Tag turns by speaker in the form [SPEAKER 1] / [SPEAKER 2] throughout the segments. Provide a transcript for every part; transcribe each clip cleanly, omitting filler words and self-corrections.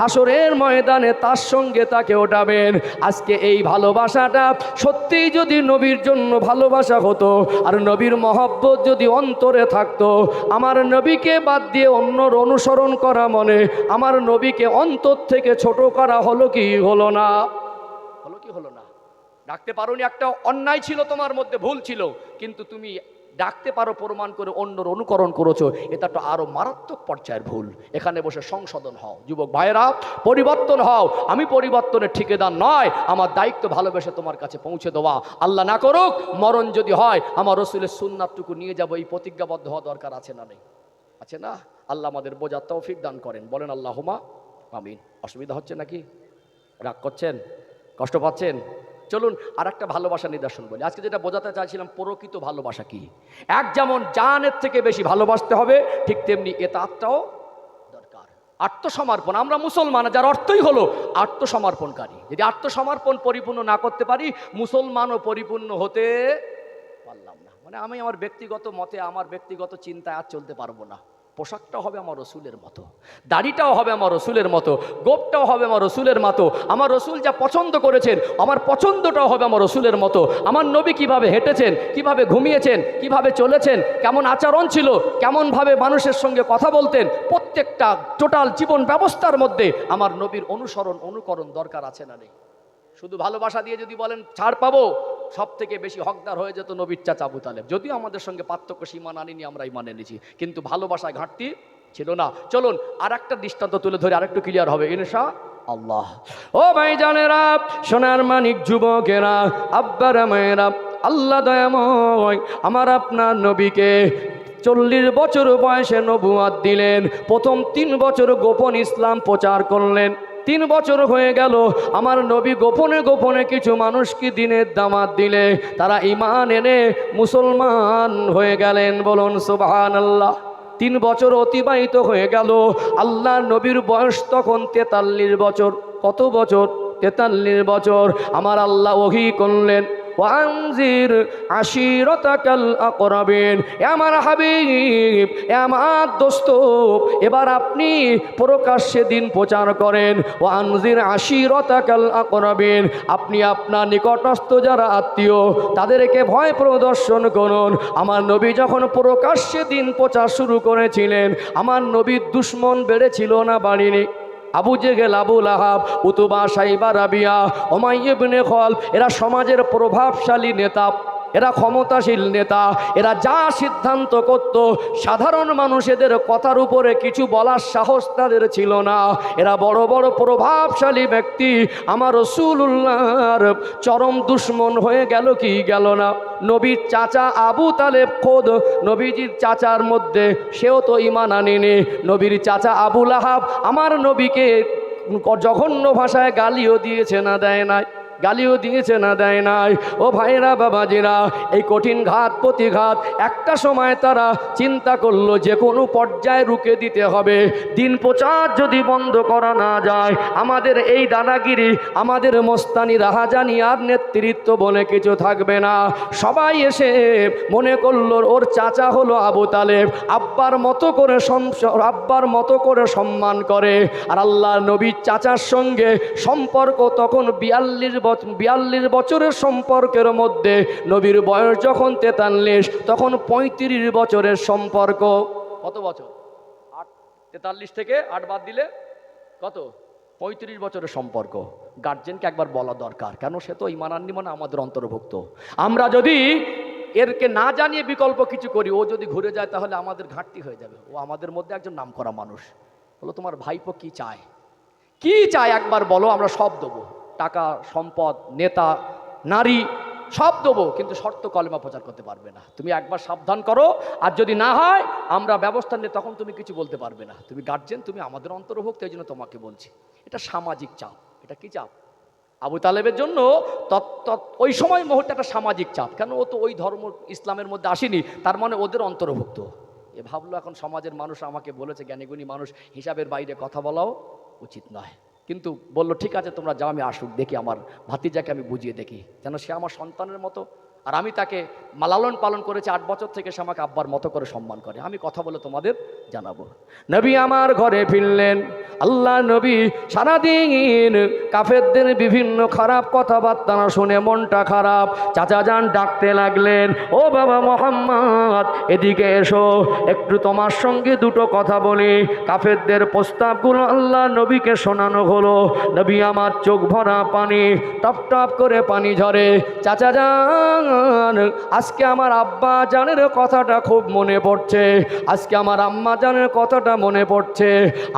[SPEAKER 1] হাসরের ময়দানে তার সঙ্গে তাকে ওঠাবেন। আজকে এই ভালোবাসাটা সত্যিই যদি নবীর জন্য ভালোবাসা হতো, আর নবীর মহব্বত যদি অন্তরে থাকতো, আমার নবীকে বাদ দিয়ে অন্যর অনুসরণ করা মনে আমার নবীকে অন্তর থেকে ছোট করা হলো কি হলো না? হলো কি হলো না? ডাকতে পারোনি, একটা অন্যায় ছিল তোমার মধ্যে, ভুল ছিল, কিন্তু তুমি ডাকতে পারো প্রমাণ করে অন্যর অনুকরণ করেছো, এটা তো আরো মারাত্মক পর্যায়ের ভুল। এখানে বসে সংশোধন হও যুবক ভাইয়েরা, পরিবর্তন হও। আমি পরিবর্তনের ঠিকাদার নয়, আমার দায়িত্ব ভালোবেসে তোমার কাছে পৌঁছে দেওয়া। আল্লাহ না করুক মরণ যদি হয় আমার রসুলের সুন্নাতটুকু নিয়ে যাবো, এই প্রতিজ্ঞাবদ্ধ হওয়া দরকার আছে না নেই? আছে না? আল্লাহ আমাদের বোঝার তৌফিক দান করেন, বলেন আল্লাহুম্মা আমিন। অসুবিধা হচ্ছে নাকি? রাগ করছেন? কষ্ট পাচ্ছেন? চলুন আর একটা ভালোবাসা নিদর্শন বলি। আজকে যেটা বোঝাতে চাইছিলাম, প্রকৃত ভালোবাসা কি। এক যেমন জানের থেকে বেশি ভালোবাসতে হবে, ঠিক তেমনি এতাতটাও দরকার। আত্মসমর্পণ। আমরা মুসলমান, যার অর্থই হলো আত্মসমর্পণকারী। যদি আত্মসমর্পণ পরিপূর্ণ না করতে পারি, মুসলমানও পরিপূর্ণ হতে পারলাম না। মানে আমি আমার ব্যক্তিগত মতে, আমার ব্যক্তিগত চিন্তায় আর চলতে পারবো না। পোশাকটাও হবে আমার রসুলের মতো, দাড়িটাও হবে আমার রসুলের মতো, গোপটাও হবে আমার রসুলের মতো, আমার রসুল যা পছন্দ করেছেন আমার পছন্দটাও হবে আমার রসুলের মতো। আমার নবী কিভাবে হেঁটেছেন, কিভাবে ঘুমিয়েছেন, কিভাবে চলেছেন, কেমন আচরণ ছিল, কেমনভাবে মানুষের সঙ্গে কথা বলতেন, প্রত্যেকটা টোটাল জীবন ব্যবস্থার মধ্যে আমার নবীর অনুকরণ দরকার আছে না নেই? শুধু ভালোবাসা দিয়ে যদি বলেন ছাড় পাবো, সব থেকে বেশি হকদার হয়ে যেত নবীর চাচা আবু তালেব। যদিও আমাদের সঙ্গে পার্থক্য সীমা আনিনি, আমরাই মানে নিয়েছি, কিন্তু ভালোবাসায় ঘাটতি ছিল না। চলুন আর একটা দৃষ্টান্ত তুলে ধরে আরেকটু ক্লিয়ার হবে ইনশাআল্লাহ। ও ভাই জানেরা, সোনার মানিক যুবকেরা, আব্বারা মায়েরা, আল্লাহ দয়াময় আমার আপনার নবীকে 40 বছর বয়সে নবুয়াত দিলেন। প্রথম 3 বছর গোপন ইসলাম প্রচার করলেন। 3 বছর হয়ে গেল, আমার নবী গোপনে গোপনে কিছু মানুষকে দিনের দামাত দিলে তারা ঈমান এনে মুসলমান হয়ে গেলেন। বলুন সুবহানাল্লাহ। 3 বছর অতিবাহিত হয়ে গেল, আল্লাহ নবীর বয়স তখন 43 বছর। কত বছর? 43 বছর। আমার আল্লাহ ওহী করলেন, ওয়ানজির আশিরাতাকাল আকরাবিন। আমার হাবিব, আমার দোস্ত, এবার আপনি প্রকাশ্যে দিন প্রচার করেন। ওয়ানজির আশিরাতাকাল আকরাবিন, আপনি আপনার নিকটস্থ যারা আত্মীয় তাদেরকে ভয় প্রদর্শন করুন। আমার নবী যখন প্রকাশ্যে দিন প্রচার শুরু করেছিলেন, আমার নবীর দুশ্মন বেড়েছিল না বাড়িনি? Abu Jahl, Abu Lahab, Utba, Shaiba, Rabia, Umayya ইবনে খালদ, এরা সমাজের প্রভাবশালী নেতা, এরা ক্ষমতাশীল নেতা। এরা যা সিদ্ধান্ত করত সাধারণ মানুষেদের কথার উপরে কিছু বলার সাহস তাদের ছিল না। এরা বড় বড় প্রভাবশালী ব্যক্তি। আমার রাসূলুল্লাহর চরম দুশ্মন হয়ে গেল কি গেল না? নবীর চাচা আবু তালেব, খোদ নবীজির চাচার মধ্যে, সেও তো ঈমান আনেনি। নবীর চাচা আবু লাহাব আমার নবীকে জঘন্য ভাষায় গালিও দিয়েছে না দেয় নাই? গালিও দিয়েছে না দেয় নাই? ও ভাইরা বাবাজিরা, এই কঠিন ঘাত প্রতিঘাত একটা সময় তারা চিন্তা করলো যে কোনো পর্যায়ে রুখে দিতে হবে। দিন প্রচার যদি বন্ধ করা না যায়, আমাদের এই দাদাগিরি, আমাদের মস্তানি রাহাজানি আর নেতৃত্ব বলে কিছু থাকবে না। সবাই এসে মনে করলো ওর চাচা হলো আবু তালেব, আব্বার মতো করে সম্মান করে। আর আল্লাহ নবীর চাচার সঙ্গে সম্পর্ক তখন 42 বছরের সম্পর্কের মধ্যে নবীর বয়স যখন 43, তখন 35 বছরের সম্পর্ক। কত বছর? 43 থেকে 8 বাদ দিলে কত? 35 বছরের সম্পর্ক। গার্জেনকে একবার বলা দরকার, কেন সে তো ঈমান আননি, মানে আমাদের অন্তর্ভুক্ত। আমরা যদি এরকে না জানিয়ে বিকল্প কিছু করি, ও যদি ঘুরে যায় তাহলে আমাদের ঘাটতি হয়ে যাবে। ও আমাদের মধ্যে একজন নামকরা মানুষ। বলো তোমার ভাইপো কি চায়, কি চায় একবার বলো, আমরা সব দেবো। টাকা, সম্পদ, নেতা, নারী সব দেবো, কিন্তু শর্ত কলেমা প্রচার করতে পারবে না। তুমি একবার সাবধান করো, আর যদি না হয় আমরা ব্যবস্থা নিয়ে তখন তুমি কিছু বলতে পারবে না। তুমি গার্জেন, তুমি আমাদের অন্তর্ভুক্ত, এই জন্য তোমাকে বলছি। এটা সামাজিক চাপ। এটা কি চাপ? আবু তালেবের জন্য ওই সময় মুহূর্তে একটা সামাজিক চাপ। কেন? ও তো ওই ধর্ম ইসলামের মধ্যে আসেনি, তার মানে ওদের অন্তর্ভুক্ত। এ ভাবলো এখন সমাজের মানুষ আমাকে বলেছে, জ্ঞানীগুণী মানুষ, হিসাবের বাইরে কথা বলাও উচিত নয়। কিন্তু বললো ঠিক আছে তোমরা যাও, আমি আসুক দেখি, আমার ভাতিজাকে আমি বুঝিয়ে দেখি, যেন সে আমার সন্তানের মতো, আর আমি তাকে লালন পালন করেছি 8 বছর থেকে, সে আমাকে আব্বার মতো করে সম্মান করে। আমি কথা বলে তোমাদের জানাবো। নবী আমার ঘরে ফিরলেন। আল্লাহ নবী সারাদিন কাফেরদের বিভিন্ন খারাপ কথাবার্তা না শুনে মনটা খারাপ। চাচা যান ডাকতে লাগলেন, ও বাবা মোহাম্মদ এদিকে এসো, একটু তোমার সঙ্গে দুটো কথা বলি। কাফেরদের প্রস্তাবগুলো আল্লাহ নবীকে শোনানো হলো। নবী আমার চোখ ভরা পানি, টপ টপ করে পানি ঝরে। চাচা যান আজকে আমার আব্বা জানের কথাটা খুব মনে পড়ছে, আজকে আমার আম্মা জানের কথাটা মনে পড়ছে।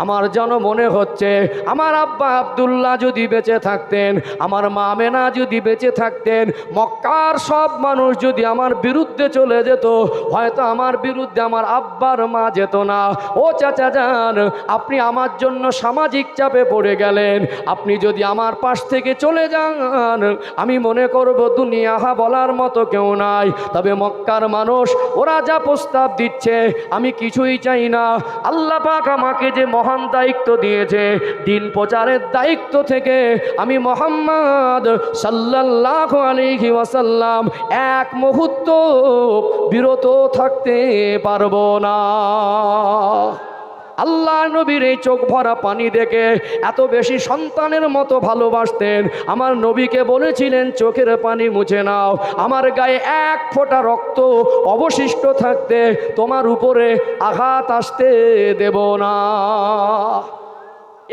[SPEAKER 1] আমার যেন মনে হচ্ছে আমার আব্বা আব্দুল্লাহ যদি বেঁচে থাকতেন, আমার মা আমেনা যদি বেঁচে থাকতেন, মক্কার সব মানুষ যদি আমার বিরুদ্ধে চলে যেত, হয়তো আমার বিরুদ্ধে আমার আব্বার মা যেত না। ও চাচা যান, আপনি আমার জন্য সামাজিক চাপে পড়ে গেলেন, আপনি যদি আমার পাশ থেকে চলে যান, আমি মনে করব দুনিয়া বলার মতো কেউ নাই। তবে মক্কার মানুষ ওরা যা প্রস্তাব দিচ্ছে আমি কিছুই চাই না। আল্লাহ পাক আমাকে যে মহান দায়িত্ব দিয়েছে, দিন প্রচারের দায়িত্ব থেকে আমি মুহাম্মদ সাল্লাল্লাহু আলাইহি ওয়াসাল্লাম এক মুহূর্ত বিরত থাকতে পারবো না। আল্লাহ নবীর এই চোখ ভরা পানি দেখে এত বেশি সন্তানের মতো ভালোবাসতেন। আমার নবীকে বলেছিলেন চোখের পানি মুছে নাও, আমার গায়ে এক ফোঁটা রক্ত অবশিষ্ট থাকতে তোমার উপরে আঘাত আসতে দেব না।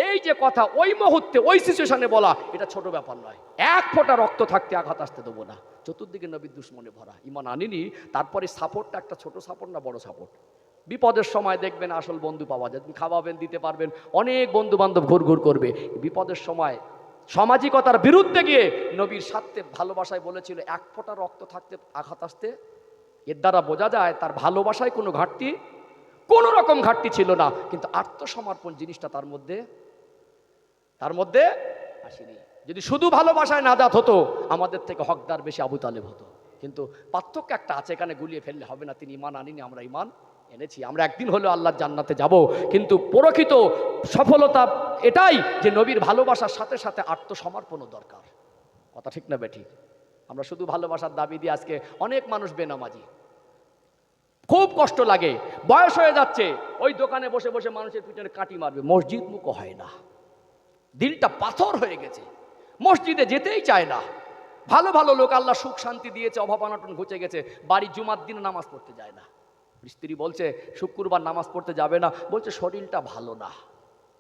[SPEAKER 1] এই যে কথা ওই মুহূর্তে ওই সিচুয়েশনে বলা, এটা ছোট ব্যাপার নয়। এক ফোঁটা রক্ত থাকতে আঘাত আসতে দেবো না। চতুর্দিকে নবীর দুশ্মনে ভরা, ইমান আনিনি। তারপরে সাপোর্টটা একটা ছোট সাপোর্ট না বড় সাপোর্ট। বিপদের সময় দেখবেন আসল বন্ধু পাওয়া যায়, তুমি খাওয়াবেন, দিতে পারবেন, অনেক বন্ধু বান্ধব ঘুর ঘুর করবে। বিপদের সময় সামাজিকতার বিরুদ্ধে গিয়ে নবীর সাথে ভালোবাসায় বলেছিল এক ফোঁটা রক্ত থাকতে আঘাত আসতে। এর দ্বারা বোঝা যায় তার ভালোবাসায় কোনো ঘাটতি, কোনো রকম ঘাটতি ছিল না, কিন্তু আত্মসমর্পণ জিনিসটা তার মধ্যে আসেনি। যদি শুধু ভালোবাসায় নাজাত হতো, আমাদের থেকে হকদার বেশি আবু তালেব হতো। কিন্তু পার্থক্য একটা আছে, এখানে গুলিয়ে ফেললে হবে না। তিনি ঈমান আনিনি, আমরা ঈমান এনেছি। আমরা একদিন হলেও আল্লাহর জান্নাতে যাব। কিন্তু প্রকৃত সফলতা এটাই যে নবীর ভালোবাসার সাথে সাথে আত্মসমর্পণও দরকার। কথা ঠিক না বেঠিক? আমরা শুধু ভালোবাসার দাবি দিয়ে আজকে অনেক মানুষ বেনামাজি। খুব কষ্ট লাগে, বয়স হয়ে যাচ্ছে, ওই দোকানে বসে বসে মানুষের পিছনে কাঁটি মারবে, মসজিদ মুখ হয় না, দিলটা পাথর হয়ে গেছে, মসজিদে যেতেই চায় না। ভালো ভালো লোক আল্লাহ সুখ শান্তি দিয়েছে, অভাব অনটন ঘুচে গেছে, বাড়ি জুমার দিনে নামাজ পড়তে যায় না। স্ত্রী বলছে শুক্রবার নামাজ পড়তে যাবে না, বলছে শরীরটা ভালো না।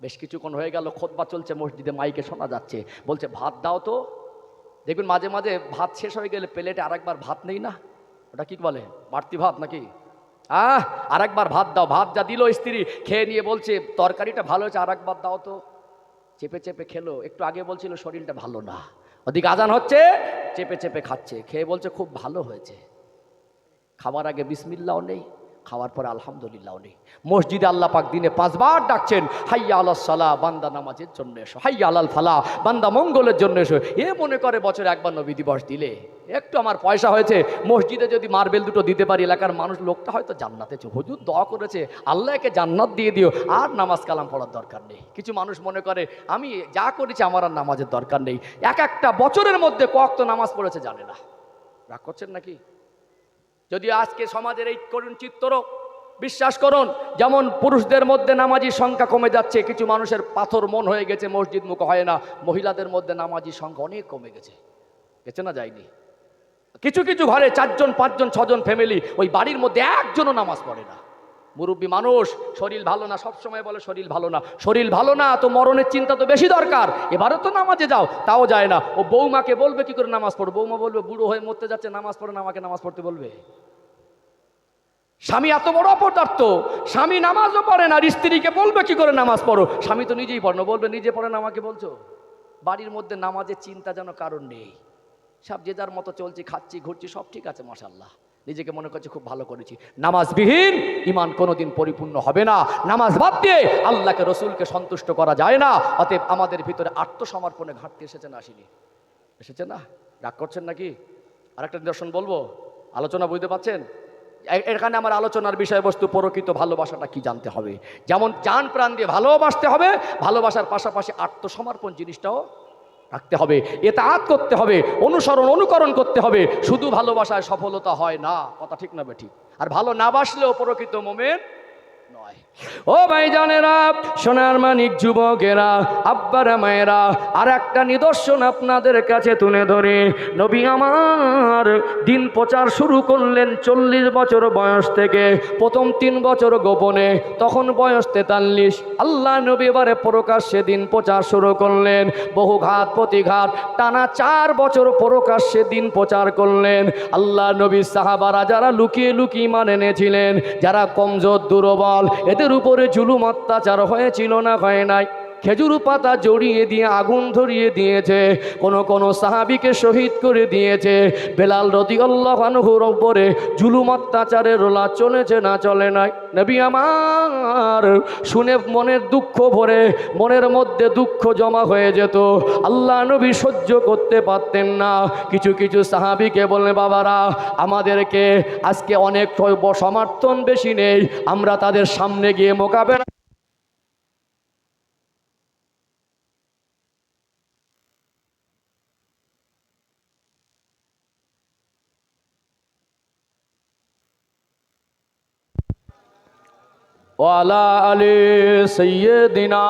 [SPEAKER 1] বেশ কিছুক্ষণ হয়ে গেল, খুতবা চলছে মসজিদে, মাইকে শোনা যাচ্ছে, বলছে ভাত দাও তো। দেখবেন মাঝে মাঝে ভাত শেষ হয়ে গেলে প্লেটে আরেকবার ভাত নেই না, ওটা কি বলে বাড়তি ভাত নাকি? আরেকবার ভাত দাও। ভাত যা দিল স্ত্রী খেয়ে নিয়ে বলছে তরকারিটা ভালো হয়েছে, আরেকবার দাও তো। চেপে চেপে খেলো, একটু আগে বলছিল শরীরটা ভালো না, ওদিকে আজান হচ্ছে, চেপে চেপে খাচ্ছে, খেয়ে বলছে খুব ভালো হয়েছে। খাবার আগে বিসমিল্লাও নেই, খাওয়ার পরে আলহামদুলিল্লাহ নেই। মসজিদে আল্লাহ পাক দিনে 5 বার ডাকছেন, হাইয়া আলাস সালাহ, বান্দা নামাজের জন্য এসো, হাইয়া আলাল ফালাহ, বান্দা মঙ্গলের জন্য এসো। এ মনে করে বছরে একবার নবী দিবস দিলে একটু আমার পয়সা হয়েছে, মসজিদে যদি মার্বেল দুটো দিতে পারি, এলাকার মানুষ লোকটা হয়তো জান্নাতে চো, হুজুর দোয়া করেছে আল্লাহকে জান্নাত দিয়ে দিও, আর নামাজ কালাম পড়ার দরকার নেই। কিছু মানুষ মনে করে আমি যা করেছি আমার আর নামাজের দরকার নেই। একটা বছরের মধ্যে কত নামাজ পড়েছে জানে না। রাগ করছেন নাকি? যদি আজকে সমাজের এই করুণ চিত্র বিশ্বাস করুন, যেমন পুরুষদের মধ্যে নামাজির সংখ্যা কমে যাচ্ছে, কিছু মানুষের পাথর মন হয়ে গেছে, মসজিদ মুখ হয় না। মহিলাদের মধ্যে নামাজির সংখ্যা অনেক কমে গেছে, গেছে না যায়নি? কিছু কিছু ঘরে 4 জন 5 জন 6 জন ফ্যামিলি, ওই বাড়ির মধ্যে একজনও নামাজ পড়ে না। মুরব্বী মানুষ, শরীর ভালো না, সবসময় বলে শরীর ভালো না। শরীর ভালো না তো মরণের চিন্তা তো বেশি দরকার। এবারও তো নামাজে যাও, তাও যায় না। ও বৌমাকে বলবে কি করে নামাজ পড়ো? বৌমা বলবে বুড়ো হয়ে মরতে যাচ্ছে, নামাজ পড়ে না, আমাকে নামাজ পড়তে বলবে। স্বামী এত বড় অপদার্থ, স্বামী নামাজও পড়ে না, স্ত্রীকে বলবে কি করে নামাজ পড়ো? স্বামী তো নিজেই পড়ে না, বলবে নিজে পড়ে না, আমাকে বলছো। বাড়ির মধ্যে নামাজের চিন্তা যেন কারণ নেই, সব যে যার মতো চলছি, খাচ্ছি, ঘুরছি, সব ঠিক আছে মাশাআল্লাহ, নিজেকে মনে করছি খুব ভালো করেছি। নামাজবিহীন ঈমান কোনোদিন পরিপূর্ণ হবে না। নামাজ বাদ দিয়ে আল্লাহকে রসুলকে সন্তুষ্ট করা যায় না। অতএব আমাদের ভিতরে আত্মসমর্পণে ঘাটতি এসেছে না, আসেনি? এসেছে না? রাগ করছেন নাকি? আরেকটা নিদর্শন বলবো, আলোচনা বুঝতে পারছেন? এখানে আমার আলোচনার বিষয়বস্তু প্রকৃত ভালোবাসাটা কি জানতে হবে। যেমন জান প্রাণ দিয়ে ভালোবাসতে হবে, ভালোবাসার পাশাপাশি আত্মসমর্পণ জিনিসটাও রাখতে হবে, ইতাআত করতে হবে, অনুকরণ করতে হবে। শুধু ভালোবাসায় সফলতা হয় না, কথা ঠিক না বেঠিক? আর ভালো না বাসলেও প্রকৃত মুমিন নয়। ও ভাইজানেরা, সোনার মানিক যুবকেরা, আব্বারা মায়েরা, আর একটা নিদর্শন আপনাদের কাছে তুলে ধরে। নবী আমার দিন প্রচার শুরু করলেন 40 বছর বয়স থেকে। প্রথম 3 বছর গোপনে, তখন বয়স 43। আল্লাহ নবী এবারে প্রকাশ্যে দিন প্রচার শুরু করলেন। বহু ঘাত প্রতিঘাত টানা 4 বছর প্রকাশ্যে দিন প্রচার করলেন। আল্লাহ নবী সাহাবারা যারা লুকিয়ে লুকিয়ে ঈমান এনেছিলেন, যারা কমজোর দুর্বল, এদের উপরে জুলুম অত্যাচার হয়েছিল না হয় নাই? খেজুর পাতা জড়িয়ে দিয়ে আগুন ধরিয়ে দিয়েছে, কোন সাহাবীকে শহীদ করে দিয়েছে। বেলাল রাদিয়াল্লাহু আনহুর উপরে জুলুম অত্যাচারের রোলা চলেছে না চলে নাই? নবী আমার শুনে মনের দুঃখ ভরে, মনের মধ্যে দুঃখ জমা হয়ে যেত। আল্লাহ নবী সহ্য করতে পারতেন না। কিছু কিছু সাহাবীকে বললেন, বাবারা আমাদেরকে আজকে অনেক সমর্থন বেশি নেই, আমরা তাদের সামনে গিয়ে মোকাবেলা। ওয়ালা আলী সাইয়্যিদিনা।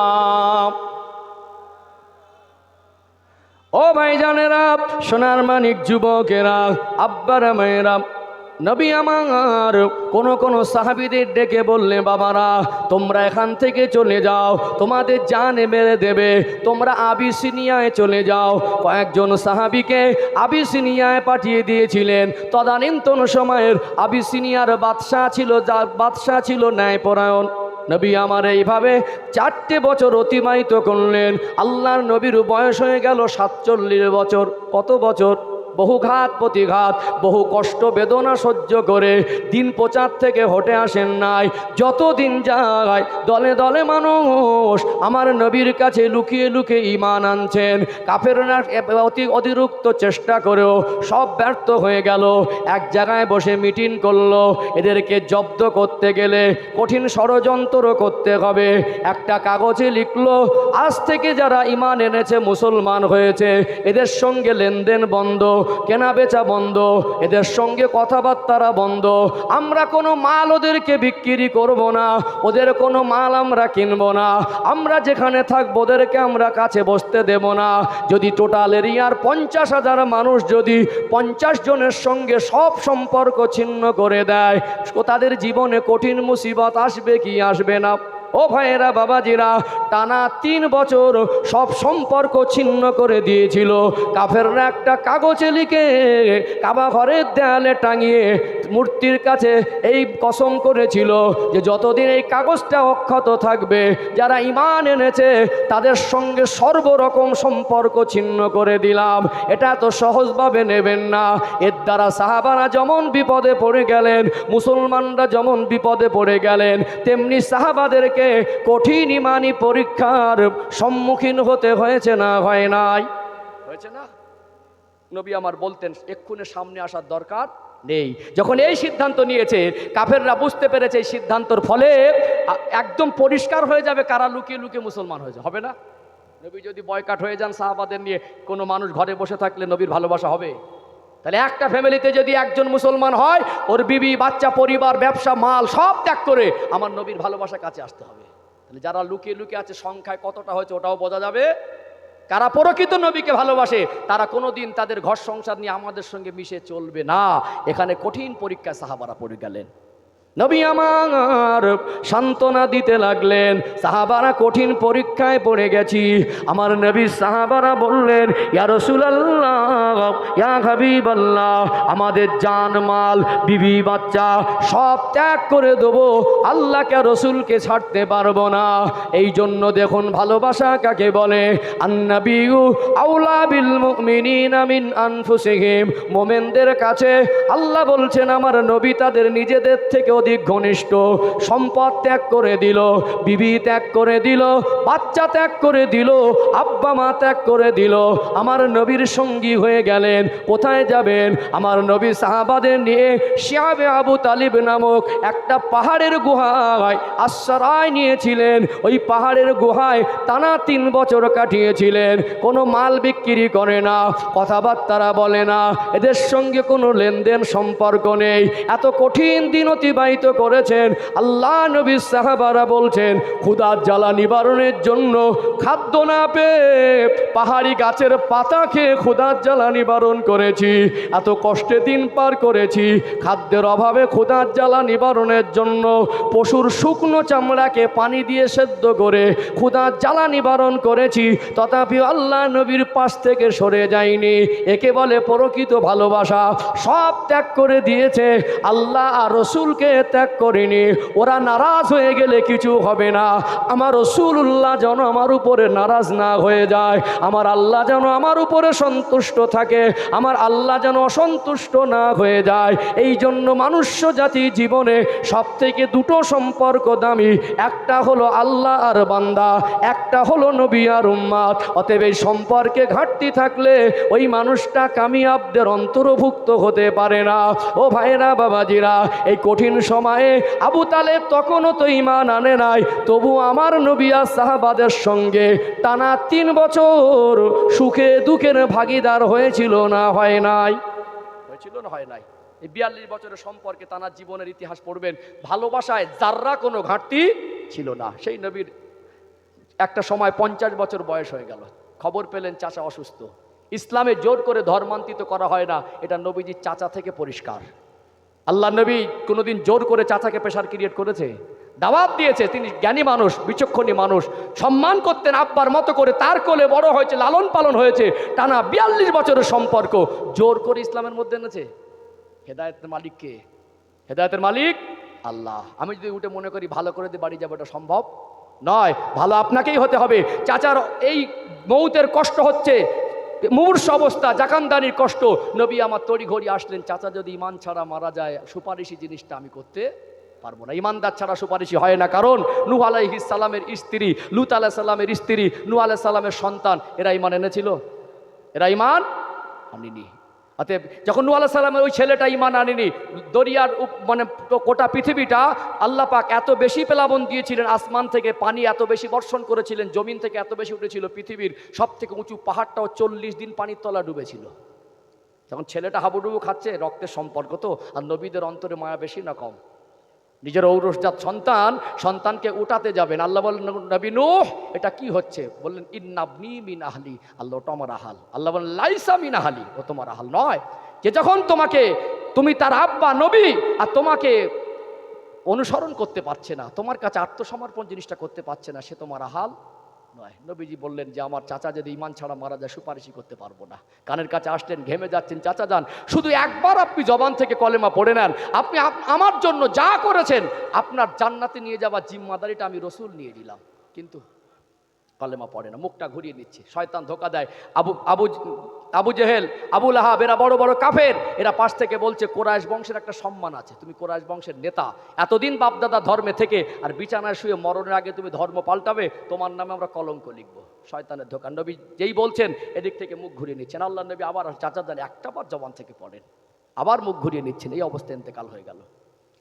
[SPEAKER 1] ও ভাইজানেরা, সোনার মানিক যুবকেরা, আব্বারা মায়েরা, নবী আমার কোন সাহাবীদের ডেকে বললে, বাবারা তোমরা এখান থেকে চলে যাও, তোমাদের জান মেরে দেবে, তোমরা আবিসিনিয়ায় চলে যাও। কয়েকজন সাহাবীকে আবিসিনিয়ায় পাঠিয়ে দিয়েছিলেন। তদানীন্তন সময়ের আবিসিনিয়ার বাদশাহ ছিল ন্যায়পরায়ণ। নবী আমার এইভাবে 4টে বছর অতিবাহিত করলেন। আল্লাহর নবীর বয়স হয়ে গেল 47 বছর। কত বছর? বহু ঘাত প্রতিঘাত, বহু কষ্ট বেদনা সহ্য করে দিন প্রচার থেকে হটে আসেন নাই। যতদিন যায় দলে দলে মানুষ আমার নবীর কাছে লুকিয়ে লুকিয়ে ঈমান আনছেন। কাফেররা অতিরিক্ত চেষ্টা করেও সব ব্যর্থ হয়ে গেল। এক জায়গায় বসে মিটিং করলো, এদেরকে জব্দ করতে গেলে কঠিন ষড়যন্ত্র করতে হবে। একটা কাগজে লিখলো, আজ থেকে যারা ঈমান এনেছে, মুসলমান হয়েছে, এদের সঙ্গে লেনদেন বন্ধ, কেনা বেচা বন্ধ, এদের সঙ্গে কথাবার্তা বন্ধ। আমরা কোনো মাল ওদেরকে বিক্রি করব না, ওদের কোনো মাল আমরা কিনব না। আমরা যেখানে থাকবো ওদেরকে আমরা কাছে বসতে দেব না। যদি টোটাল এরিয়ার 50,000 মানুষ যদি 50 জনের সঙ্গে সব সম্পর্ক ছিন্ন করে দেয়, তাদের জীবনে কঠিন মুসিবত আসবে কি আসবে না? ও ভাইয়েরা, বাবাজিরা, টানা 3 বছর সব সম্পর্ক ছিন্ন করে দিয়েছিল। কাফেররা একটা কাগজে লিখে কাবা ঘরের দেয়ালে টাঙিয়ে মূর্তির কাছে এই কসম করেছিল যে যতদিন এই কাগজটা অক্ষত থাকবে, যারা ঈমান এনেছে তাদের সঙ্গে সর্বরকম সম্পর্ক ছিন্ন করে দিলাম। এটা তো সহজভাবে নেবেন না। এর দ্বারা সাহাবারা যেমন বিপদে পড়ে গেলেন, মুসলমানরা যেমন বিপদে পড়ে গেলেন, তেমনি সাহাবাদেরকে কঠিন ঈমানি পরীক্ষার সম্মুখীন হতে হয়েছে না হয় নাই? হয়েছে না? নবী আমার বলতেন এক্ষুনি সামনে আসার দরকার নেই। যখন এই সিদ্ধান্ত নিয়েছে, কাফেররা বুঝতে পেরেছে এই সিদ্ধান্তর ফলে একদম পরিষ্কার হয়ে যাবে কারা লুকিয়ে লুকিয়ে মুসলমান হয়েছে। হবে না? নবী যদি বয়কাট হয়ে যান সাহাবাদের নিয়ে, কোনো মানুষ ঘরে বসে থাকলে নবীর ভালোবাসা হবে? তাহলে একটা ফ্যামিলিতে যদি একজন মুসলমান হয়, ওর বিবি, বাচ্চা, পরিবার, ব্যবসা, মাল সব ত্যাগ করে আমার নবীর ভালোবাসা কাছে আসতে হবে। তাহলে যারা লুকিয়ে লুকিয়ে আছে, সংখ্যায় কতটা হয়েছে ওটাও বোঝা যাবে। কারা প্রকৃত নবীকে ভালোবাসে, তারা কোনোদিন তাদের ঘর সংসার নিয়ে আমাদের সঙ্গে মিশে চলবে না। এখানে কঠিন পরীক্ষায় সাহাবারা পড়ে গেলেন। নবী আমার সান্ত্বনা দিতে লাগলেন, সাহাবারা কঠিন পরীক্ষায় পড়ে গেছি। আমার নবী সাহাবারা বললেন, ইয়া রাসূলুল্লাহ, ইয়া হাবিবাল্লাহ, আমাদের জান মাল, বিবি, বাচ্চা সব ত্যাগ করে দেবো, আল্লাহকে রসুলকে ছাড়তে পারবো না। এই জন্য দেখুন ভালোবাসা কাকে বলে। আন-নাবিয়্যু আওলা বিল মুমিনিনা মিন আনফুসিহিম। মোমেনদের কাছে আল্লাহ বলছেন আমার নবী তাদের নিজেদের থেকে অধিক ঘনিষ্ঠ। সম্পদ ত্যাগ করে দিল, বিবি ত্যাগ করে দিল, বাচ্চা ত্যাগ করে দিল, আব্বা মা ত্যাগ করে দিল, আমার নবীর সঙ্গী হয়ে গেলেন। কোথায় যাবেন? আমার নবী সাহাবাদের নিয়ে শিয়াবে আবু তালিব নামক একটা পাহাড়ের গুহায় আশ্রয় নিয়েছিলেন। ওই পাহাড়ের গুহায় টানা 3 বছর কাটিয়েছিলেন। কোনো মাল বিক্রি করে না, কথাবার্তা বলে না, এদের সঙ্গে কোনো লেনদেন সম্পর্ক নেই। এত কঠিন দিন অতিবাহিত অতিবাহিত করেছেন। আল্লাহ নবীর সাহাবারা বলছেন ক্ষুধার জ্বালা নিবারণের জন্য খাদ্য না পেয়ে পাহাড়ি গাছের পাতা খেয়ে ক্ষুধার জ্বালা নিবারণ করেছি, এত কষ্টে দিন পার করেছি। খাদ্যের অভাবে ক্ষুধার জ্বালা নিবারণের জন্য পশুর শুকনো চামড়াকে পানি দিয়ে সেদ্ধ করে ক্ষুধার জ্বালা নিবারণ করেছি, তথাপি আল্লাহ নবীর পাশ থেকে সরে যায়নি। একে বলে প্রকৃত ভালোবাসা। সব ত্যাগ করে দিয়েছে, আল্লাহ আর রসুলকে ত্যাগ করেনি। ওরা নারাজ হয়ে গেলে কিছু হবে না, আমার রসুল্লাহ যেন আমার উপরে নারাজ না হয়ে যায়, আমার আল্লাহ যেন আমার উপরে সন্তুষ্ট থাকে, আমার আল্লাহ যেন অসন্তুষ্ট না হয়ে যায়। এই জন্য মনুষ্য জাতি জীবনে সব থেকে দুটো সম্পর্ক দামি, একটা হলো আল্লাহ আর বান্দা, একটা হলো নবী আর উম্মাত। অতএব এই সম্পর্কে ঘাটতি থাকলে ওই মানুষটা কামিয়াবদের অন্তর্ভুক্ত হতে পারে না। ও ভাইরা বাবাজিরা, এই কঠিন সময়ে আবু তালেব তখনও তো ঈমান আনে নাই, তবু আমার নবী আর সাহাবাদের সঙ্গে টানা 3 বছর সুখে দুঃখের ভাগিদার হয়েছিল না হয় নাই? হয়েছিল না হয় নাই? এই 42 বছরের সম্পর্কে তার জীবনের ইতিহাস পড়বেন, ভালোবাসায় যাররা কোনো ঘাটতি ছিল না। সেই নবীর একটা সময় 50 বছর বয়স হয়ে গেল, খবর পেলেন চাচা অসুস্থ। ইসলামে জোর করে ধর্মান্তরিত করা হয় না, এটা নবীজির চাচা থেকে পরিষ্কার। আল্লাহ নবী কোনোদিন জোর করে চাচাকে প্রেশার ক্রিয়েট করেছে? দাওয়াত দিয়েছে, তিনি জ্ঞানী মানুষ, বিচক্ষণী মানুষ, সম্মান করতেন আব্বার মতো করে, তার কোলে বড় হয়েছে, লালন পালন হয়েছে, টানা 42 বছরের সম্পর্ক জোর করে ইসলামের মধ্যে এনেছে। হেদায়েতের মালিক কে? হেদায়েতের মালিক আল্লাহ। আমি যদি উঠে মনে করি ভালো করে দিয়ে বাড়ি যাবো, এটা সম্ভব নয়, ভালো আপনাকেই হতে হবে। চাচার এই মৌতের কষ্ট হচ্ছে, মুমূর্ষ অবস্থা, জাকানদানির কষ্ট, নবী আমার তড়িঘড়ি আসলেন, চাচা যদি ঈমান ছাড়া মারা যায় সুপারিশি জিনিসটা আমি করতে পারবো না। ঈমানদার ছাড়া সুপারিশি হয় না, কারণ নূহ আলাইহিস সালামের স্ত্রী, লূত আলাইহিস সালামের স্ত্রী, নূহ আলাইহিস সালামের সন্তান, এরা ঈমান এনেছিল? এরা ঈমান আনেনি। অতএব যখন নূহ আলাইহিস সালামের ওই ছেলেটা ঈমান আনেনি, দরিয়ার মানে গোটা পৃথিবীটা আল্লাহ পাক এত বেশি প্লাবন দিয়েছিলেন, আসমান থেকে পানি এত বেশি বর্ষণ করেছিলেন, জমিন থেকে এত বেশি উঠেছিল, পৃথিবীর সব থেকে উঁচু পাহাড়টাও 40 দিন পানির তলা ডুবেছিল। যখন ছেলেটা হাবুডুবু খাচ্ছে, রক্তের সম্পর্ক তো, আর নবীদের অন্তরে মায়া বেশি না কম? নিজের ঔরসজাত সন্তানকে উঠাতে যাবেন, আল্লাহ বললেন নবী নূহ এটা কি হচ্ছে? বললেন ইন্নাবনি মিন আহলি, আল্লাহ ওটা আমার আহাল। আল্লাহ বললেন লাইসা মিন আহলি, ও তোমার আহাল নয়। যে যখন তুমি তার আব্বা নবী, আর তোমাকে অনুসরণ করতে পারছে না, তোমার কাছে আত্মসমর্পণ জিনিসটা করতে পারছে না, সে তোমার আহাল নয়। নবীজি বললেন যে আমার চাচা যদি ঈমান ছাড়া মারা যায় সুপারিশই করতে পারবো না। কানের কাছে আসলেন, ঘেমে যাচ্ছেন, চাচা যান, শুধু একবার আপনি জবান থেকে কলেমা পড়ে নেন, আপনি আমার জন্য যা করেছেন আপনার জান্নাতে নিয়ে যাওয়ার জিম্মাদারিটা আমি রসুল নিয়ে নিলাম। কিন্তু কলেমা পড়ে না, মুখটা ঘুরিয়ে নিচ্ছে, শয়তান ধোকা দেয়। আবু জেহেল, আবু লাহাব, এরা বড় বড় কাফের, এরা পাশ থেকে বলছে কোরাইশ বংশের একটা সম্মান আছে, তুমি কোরাইশ বংশের নেতা, এতদিন বাপদাদা ধর্মে থেকে আর বিছানায় শুয়ে মরণের আগে তুমি ধর্ম পাল্টাবে, তোমার নামে আমরা কলঙ্ক লিখবো। শয়তানের ধোকা। নবী যেই বলছেন এদিক থেকে মুখ ঘুরিয়ে নিচ্ছেন, আল্লাহ নবী আবার চাচা জানে একটা বার জবান থেকে পড়েন, আবার মুখ ঘুরিয়ে নিচ্ছেন, এই অবস্থা ইন্তেকাল হয়ে গেল।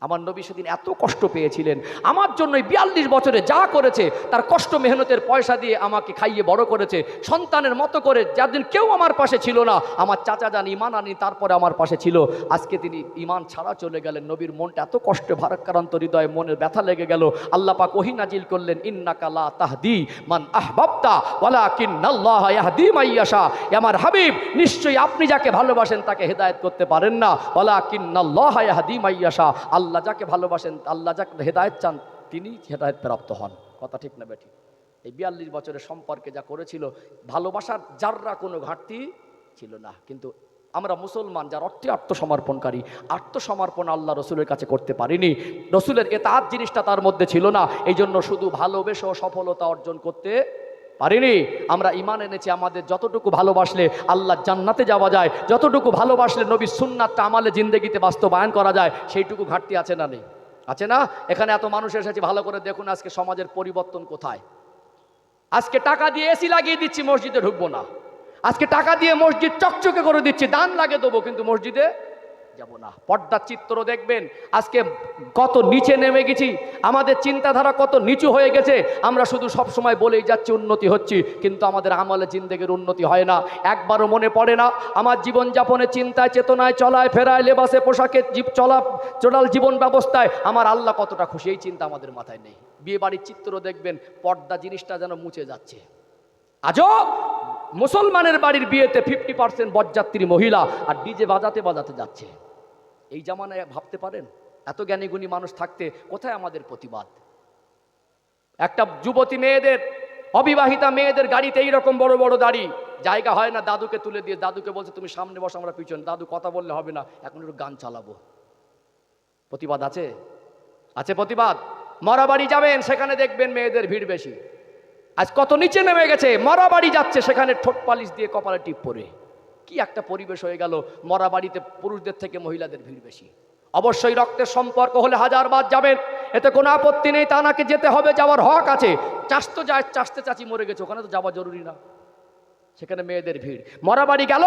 [SPEAKER 1] আমার নবী সেদিন এত কষ্ট পেয়েছিলেন, আমার জন্য 42 বছরে যা করেছে তার কষ্ট মেহনতের পয়সা দিয়ে আমাকে খাইয়ে বড় করেছে, সন্তানের মতো করে, যার কেউ আমার পাশে ছিল না, আমার চাচা যান ঈমান আনি তারপরে আমার পাশে ছিল, আজকে তিনি ঈমান ছাড়া চলে গেলেন। নবীর মনটা এত কষ্টে ভারাক্রান্ত হৃদয়ে মনের ব্যথা লেগে গেল। আল্লাহ পাক ওহী নাজিল করলেন ইন্নাকা লা তাহদি মান আহবাবতা ওয়ালাকিন্নাল্লাহা ইয়াহদি মান ইয়াশা। আমার হাবিব, নিশ্চয়ই আপনি যাকে ভালোবাসেন তাকে হেদায়েত করতে পারেন না, ওয়ালাকিন্নাল্লাহা ইয়াহদি মান ইয়াশা। আল্লাহ যাকে ভালোবাসেন, আল্লাহ যাকে হেদায়েত চান, তিনি হেদায়েত প্রাপ্ত হন। কথা ঠিক না বেঠিক? এই 42 বছরের সম্পর্কে যা করেছিল, ভালোবাসার যাররা কোনো ঘাটতি ছিল না। কিন্তু আমরা মুসলমান যার অর্থে আত্মসমর্পণকারী, আত্মসমর্পণ আল্লাহ রসুলের কাছে করতে পারিনি, রসুলের এতাআত জিনিসটা তার মধ্যে ছিল না, এই জন্য শুধু ভালোবেসেও সফলতা অর্জন করতে পারিনি। আমরা ঈমান এনেছি আমাদের যতটুকু ভালোবাসলে আল্লাহ জান্নাতে যাওয়া যায়, যতটুকু ভালোবাসলে নবীর সুন্নাতটা আমালে জিন্দেগিতে বাস্তবায়ন করা যায়, সেইটুকু ঘাটতি আছে না? নেই? আছে না? এখানে এত মানুষ এসেছে, ভালো করে দেখুন আজকে সমাজের পরিবর্তন কোথায়। আজকে টাকা দিয়ে এসি লাগিয়ে দিচ্ছি, মসজিদে ঢুকবো না। আজকে টাকা দিয়ে মসজিদ চকচকে করে দিচ্ছি, দান লাগে দেবো, কিন্তু মসজিদে যাব না। পর্দার চিত্র দেখবেন আজকে কত নিচে নেমে গেছি, আমাদের চিন্তাধারা কত নিচু হয়ে গেছে। আমরা শুধু সব সময় বলেই যাচ্ছি উন্নতি হচ্ছি, কিন্তু আমাদের আমলে জিন্দেগির উন্নতি হয় না। একবারও মনে পড়ে না আমার জীবনযাপনের চিন্তায় চেতনায় চলায় ফেরায় লেবাসে পোশাকে চলাল জীবন ব্যবস্থায় আমার আল্লাহ কতটা খুশি, এই চিন্তা আমাদের মাথায় নেই। বিয়ে বাড়ির চিত্র দেখবেন পর্দা জিনিসটা যেন মুছে যাচ্ছে। আজও মুসলমানের বাড়ির বিয়েতে 50% বরযাত্রী মহিলা আর ডিজে বাজাতে বাজাতে যাচ্ছে। এই জামানায় ভাবতে পারেন এত জ্ঞানীগুণী মানুষ থাকতে কোথায় আমাদের প্রতিবাদ? একটা যুবতী মেয়েদের, অবিবাহিতা মেয়েদের গাড়িতে এইরকম বড় বড় দাড়ি, জায়গা হয় না, দাদুকে তুলে দিয়ে দাদুকে বলছে তুমি সামনে বসো আমরা পিছনে। দাদু কথা বললে হবে না, এখন একটু গান চালাবো। প্রতিবাদ আছে? আছে প্রতিবাদ? মরা বাড়ি যাবেন সেখানে দেখবেন মেয়েদের ভিড় বেশি। আজ কত নিচে নেমে গেছে, মরা বাড়ি যাচ্ছে সেখানে ঠোঁট পালিশ দিয়ে কপালে টিপ পরে। কি একটা পরিবেশ হয়ে গেল, মরা বাড়িতে পুরুষদের থেকে মহিলাদের ভিড় বেশি। অবশ্যই রক্তের সম্পর্ক হলে হাজারবার যাবেন, এতে কোনো আপত্তি নেই, তা নাকি যেতে হবে, যাওয়ার হক আছে। চাষতো যায়, চাষতে চাচি মরে গেছে, ওখানে তো যাওয়া জরুরি না। সেখানে মেয়েদের ভিড়। মরা বাড়ি গেল,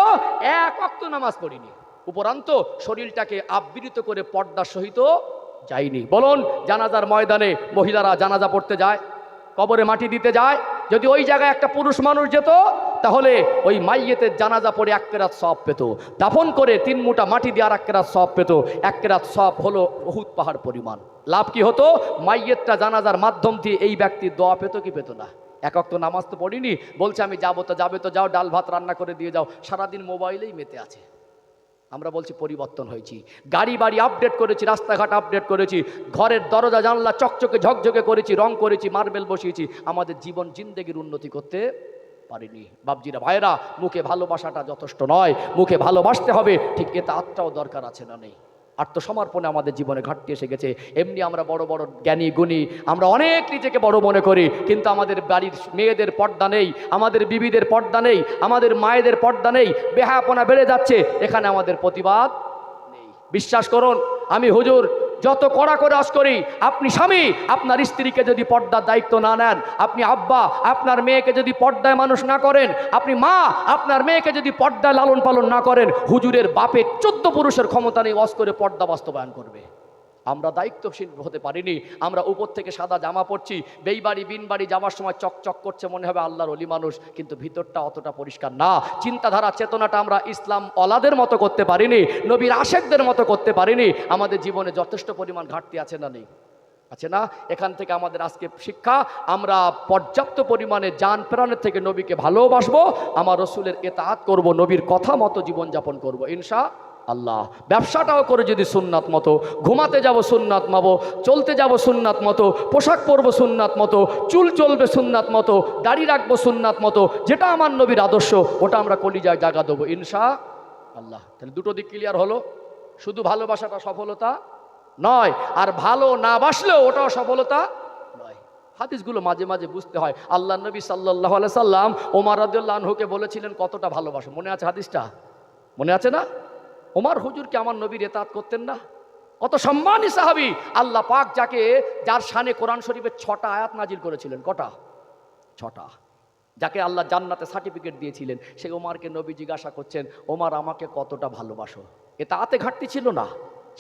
[SPEAKER 1] এক ওয়াক্ত নামাজ পড়িনি, উপরান্ত শরীরটাকে আবৃত করে পর্দার সহিত যায়নি। বলুন, জানাজার ময়দানে মহিলারা জানাজা পড়তে যায়, কবরে মাটি দিতে যায়, যদি ওই জায়গায় একটা পুরুষ মানুষ যেত তাহলে ওই মাইয়েতের জানাজা পড়ে 1 কেরাত সওয়াব পেত, দাফন করে 3 মুঠা মাটি দিয়ে আর 1 কেরাত সওয়াব পেত। 1 কেরাত সওয়াব হলো উহুদ পাহাড় পরিমাণ। লাভ কি হতো? মাইয়েতটা জানাজার মাধ্যম দিয়ে এই ব্যক্তির দোয়া পেত কি পেত না? এক ওয়াক্ত নামাজ তো পড়িনি, বলছে আমি যাবো, তো যাবে তো যাও, ডাল ভাত রান্না করে দিয়ে যাও, সারাদিন মোবাইলেই মেতে আছে। আমরা বলছি পরিবর্তন হয়েছি, গাড়ি বাড়ি আপডেট করেছি, রাস্তাঘাট আপডেট করেছি, ঘরের দরজা জানলা চকচকে ঝকঝকে করেছি, রং করেছি, মার্বেল বসিয়েছি, আমাদের জীবন জিন্দেগির উন্নতি করতে পারিনি। বাবজিরা ভাইরা, মুখে ভালোবাসাটা যথেষ্ট নয়, মুখে ভালোবাসতে হবে, ঠিক এটা আত্মাও দরকার আছে না নেই? আত্মসমর্পণে আমাদের জীবনে ঘাটতি এসে গেছে। এমনি আমরা বড় বড় জ্ঞানী গুণী, আমরা অনেক নিজেকে বড় মনে করি, কিন্তু আমাদের বাড়ির মেয়েদের পর্দা নেই, আমাদের বিবিদের পর্দা নেই, আমাদের মায়েদের পর্দা নেই, বেহায়াপনা বেড়ে যাচ্ছে, এখানে আমাদের প্রতিবাদ নেই। বিশ্বাস করুন, আমি হুজুর যত কড়া করে আস করি, আপনি স্বামী আপনার স্ত্রীকে যদি পর্দার দায়িত্ব না নেন, আপনি আব্বা আপনার মেয়েকে যদি পর্দায় মানুষ না করেন, আপনি মা আপনার মেয়েকে যদি পর্দায় লালন পালন না করেন, হুজুরের বাপের 14 পুরুষের ক্ষমতা নেই ওয়াজ করে পর্দা বাস্তবায়ন করবে। আমরা দায়িত্বশীল হতে পারিনি। আমরা উপর থেকে সাদা জামা পরছি, বেইবাড়ি বিনবাড়ি যাওয়ার সময় চকচক করছে, মনে হবে আল্লাহর ওলি মানুষ, কিন্তু ভিতরটা অতটা পরিষ্কার না। চিন্তাধারা চেতনাটা আমরা ইসলাম অলাদের মতো করতে পারিনি, নবীর আশেকদের মতো করতে পারিনি। আমাদের জীবনে যথেষ্ট পরিমাণ ঘাটতি আছে না নেই? আছে না? এখান থেকে আমাদের আজকে শিক্ষা, আমরা পর্যাপ্ত পরিমাণে জান প্রাণের থেকে নবীকে ভালোবাসবো, আমার রসুলের ইতাআত করব, নবীর কথা মতো জীবনযাপন করব ইনশাআল্লাহ। ব্যবসাটাও করে যদি সুন্নাত মতো, ঘুমাতে যাব সুন্নাত মতো, চলতে যাব সুন্নাত মতো, পোশাক পরবো সুন্নাত মতো, চুল চলবে সুন্নাত মতো, দাড়ি রাখবো সুন্নাত মতো, যেটা আমার নবীর আদর্শ ওটা আমরা কলিজায় জায়গা দেবো ইনশাআল্লাহ। তাহলে দুটো দিক ক্লিয়ার হলো, শুধু ভালোবাসাটা সফলতা নয়, আর ভালো না বাসলেও ওটাও সফলতা নয়। হাদিসগুলো মাঝে মাঝে বুঝতে হয়। আল্লাহ নবী সাল্লাল্লাহু আলাইহি সাল্লাম ওমর রাদিয়াল্লাহু আনহুকে বলেছিলেন কতটা ভালোবাসো, মনে আছে হাদিসটা? মনে আছে না? ওমর হুজুরকে আমার নবীর ইতাআত করতেন না? কত সম্মানী সাহাবী। আল্লাহ পাক যার শানে কোরআন শরীফের 6টা আয়াত নাজিল করেছিলেন। কটা? 6টা। যাকে আল্লাহ জান্নাতে সার্টিফিকেট দিয়েছিলেন, সেই ওমরকে নবী জিজ্ঞাসা করছেন, ওমর আমাকে কতটা ভালোবাসো? ইতাআতে ঘাটতি ছিল না?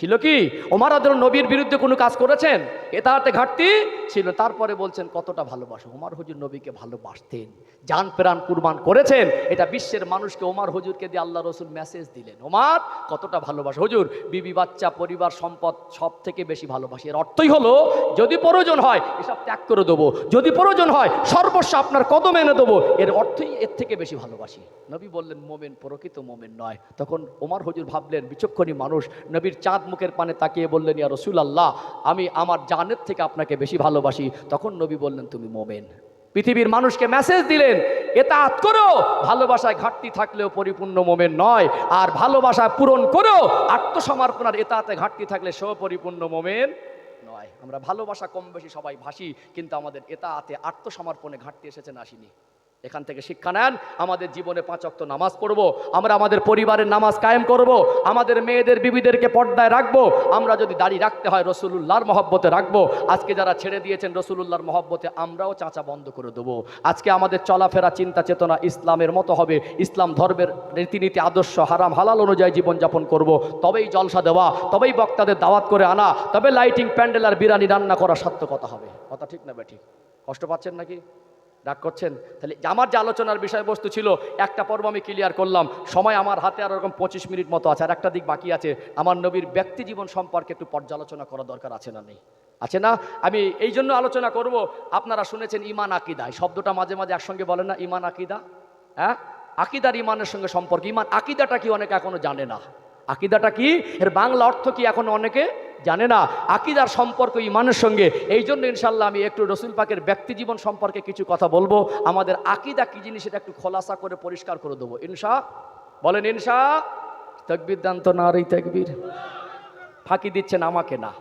[SPEAKER 1] ছিল কি? ওমর রাদিয়াল্লাহু নবীর বিরুদ্ধে কোনো কাজ করেছেন? ইতাআতে ঘাটতি ছিল। তারপরে বলছেন কতটা ভালোবাসো। ওমর হুজুর নবীকে ভালোবাসতেন, জান প্রাণ কুরবান করেছেন। এটা বিশ্বের মানুষকে ওমর হুজুরকে দিয়ে আল্লাহ রসুল মেসেজ দিলেন, ওমর কতটা ভালোবাসো। হুজুর বিবি বাচ্চা পরিবার সম্পদ সব থেকে বেশি ভালোবাসি। এর অর্থই হলো যদি প্রয়োজন হয় এসব ত্যাগ করে দেবো, যদি প্রয়োজন হয় সর্বস্ব আপনার কদমে এনে দেবো, এর অর্থই এর থেকে বেশি ভালোবাসি। নবী বললেন মোমেন প্রকৃত মোমেন নয়। তখন ওমর হুজুর ভাবলেন, বিচক্ষণী মানুষ, নবীর চাঁদ মুখের পানে তাকিয়ে বললেন, ইয়া রাসূলুল্লাহ, আমি আমার জানের থেকে আপনাকে বেশি ভালোবাসি। তখন নবী বললেন, তুমি মোমেন। পৃথিবীর মানুষকে মেসেজ দিলেন, ইতাআত করো, ভালোবাসায় ঘাটতি থাকলেও পরিপূর্ণ মোমেন নয়, আর ভালোবাসা পূরণ করো, আত্মসমর্পণের ইতাআতে ঘাটতি থাকলে সেও পরিপূর্ণ মোমেন নয়। আমরা ভালোবাসা কম বেশি সবাই ভাসি, কিন্তু আমাদের ইতাআতে আত্মসমর্পণে ঘাটতি এসেছে না আসেনি? এখান থেকে শিক্ষা নেন, আমাদের জীবনে 5 ওয়াক্ত নামাজ পড়বো, আমরা আমাদের পরিবারের নামাজ কায়েম করব, আমাদের মেয়েদের বিবিদেরকে পর্দায় রাখবো। আমরা যদি দাড়ি রাখতে হয় রসুলুল্লাহর মহব্বতে রাখবো। আজকে যারা ছেড়ে দিয়েছেন রসুলুল্লাহর মহব্বতে, আমরাও চাচা বন্ধ করে দেবো। আজকে আমাদের চলাফেরা চিন্তা চেতনা ইসলামের মতো হবে, ইসলাম ধর্মের রীতিনীতি আদর্শ হারাম হালাল অনুযায়ী জীবনযাপন করব। তবেই জলসা দেওয়া, তবেই বক্তাদের দাওয়াত করে আনা, তবে লাইটিং প্যান্ডেল আর বিরিয়ানি রান্না করা সার্থকতা হবে। কথা ঠিক না বেঠিক? কষ্ট পাচ্ছেন নাকি? রাগ করছেন? তাহলে আমার যে আলোচনার বিষয়বস্তু ছিল একটা পর্ব আমি ক্লিয়ার করলাম। সময় আমার হাতে আর ওরকম 25 মিনিট মতো আছে, আর একটা দিক বাকি আছে। আমার নবীর ব্যক্তি জীবন সম্পর্কে একটু পর্যালোচনা করা দরকার আছে না নেই? আছে না? আমি এই জন্য আলোচনা করব। আপনারা শুনেছেন ইমান আকিদা, এই শব্দটা মাঝে মাঝে একসঙ্গে বলেন না, ইমান আকিদা। হ্যাঁ, আকিদার ইমানের সঙ্গে সম্পর্ক। ইমান আকিদাটা কি অনেকে এখনো জানে না। আকিদাটা কি, এর বাংলা অর্থ কি এখনো অনেকে জানে না। আকিদার সম্পর্ক ইমানের সঙ্গে। এই জন্য ইনশাল্লাহ আমি একটু রসুল পাকের ব্যক্তি জীবন সম্পর্কে কিছু কথা বলবো। আমাদের আকিদা কি জিনিস সেটা একটু খোলাসা করে পরিষ্কার করে দেবো ইনশা। বলেন ইনশা। তাকবীর দান তো, নারী তাকবীর। ফাঁকি দিচ্ছেন আমাকে না,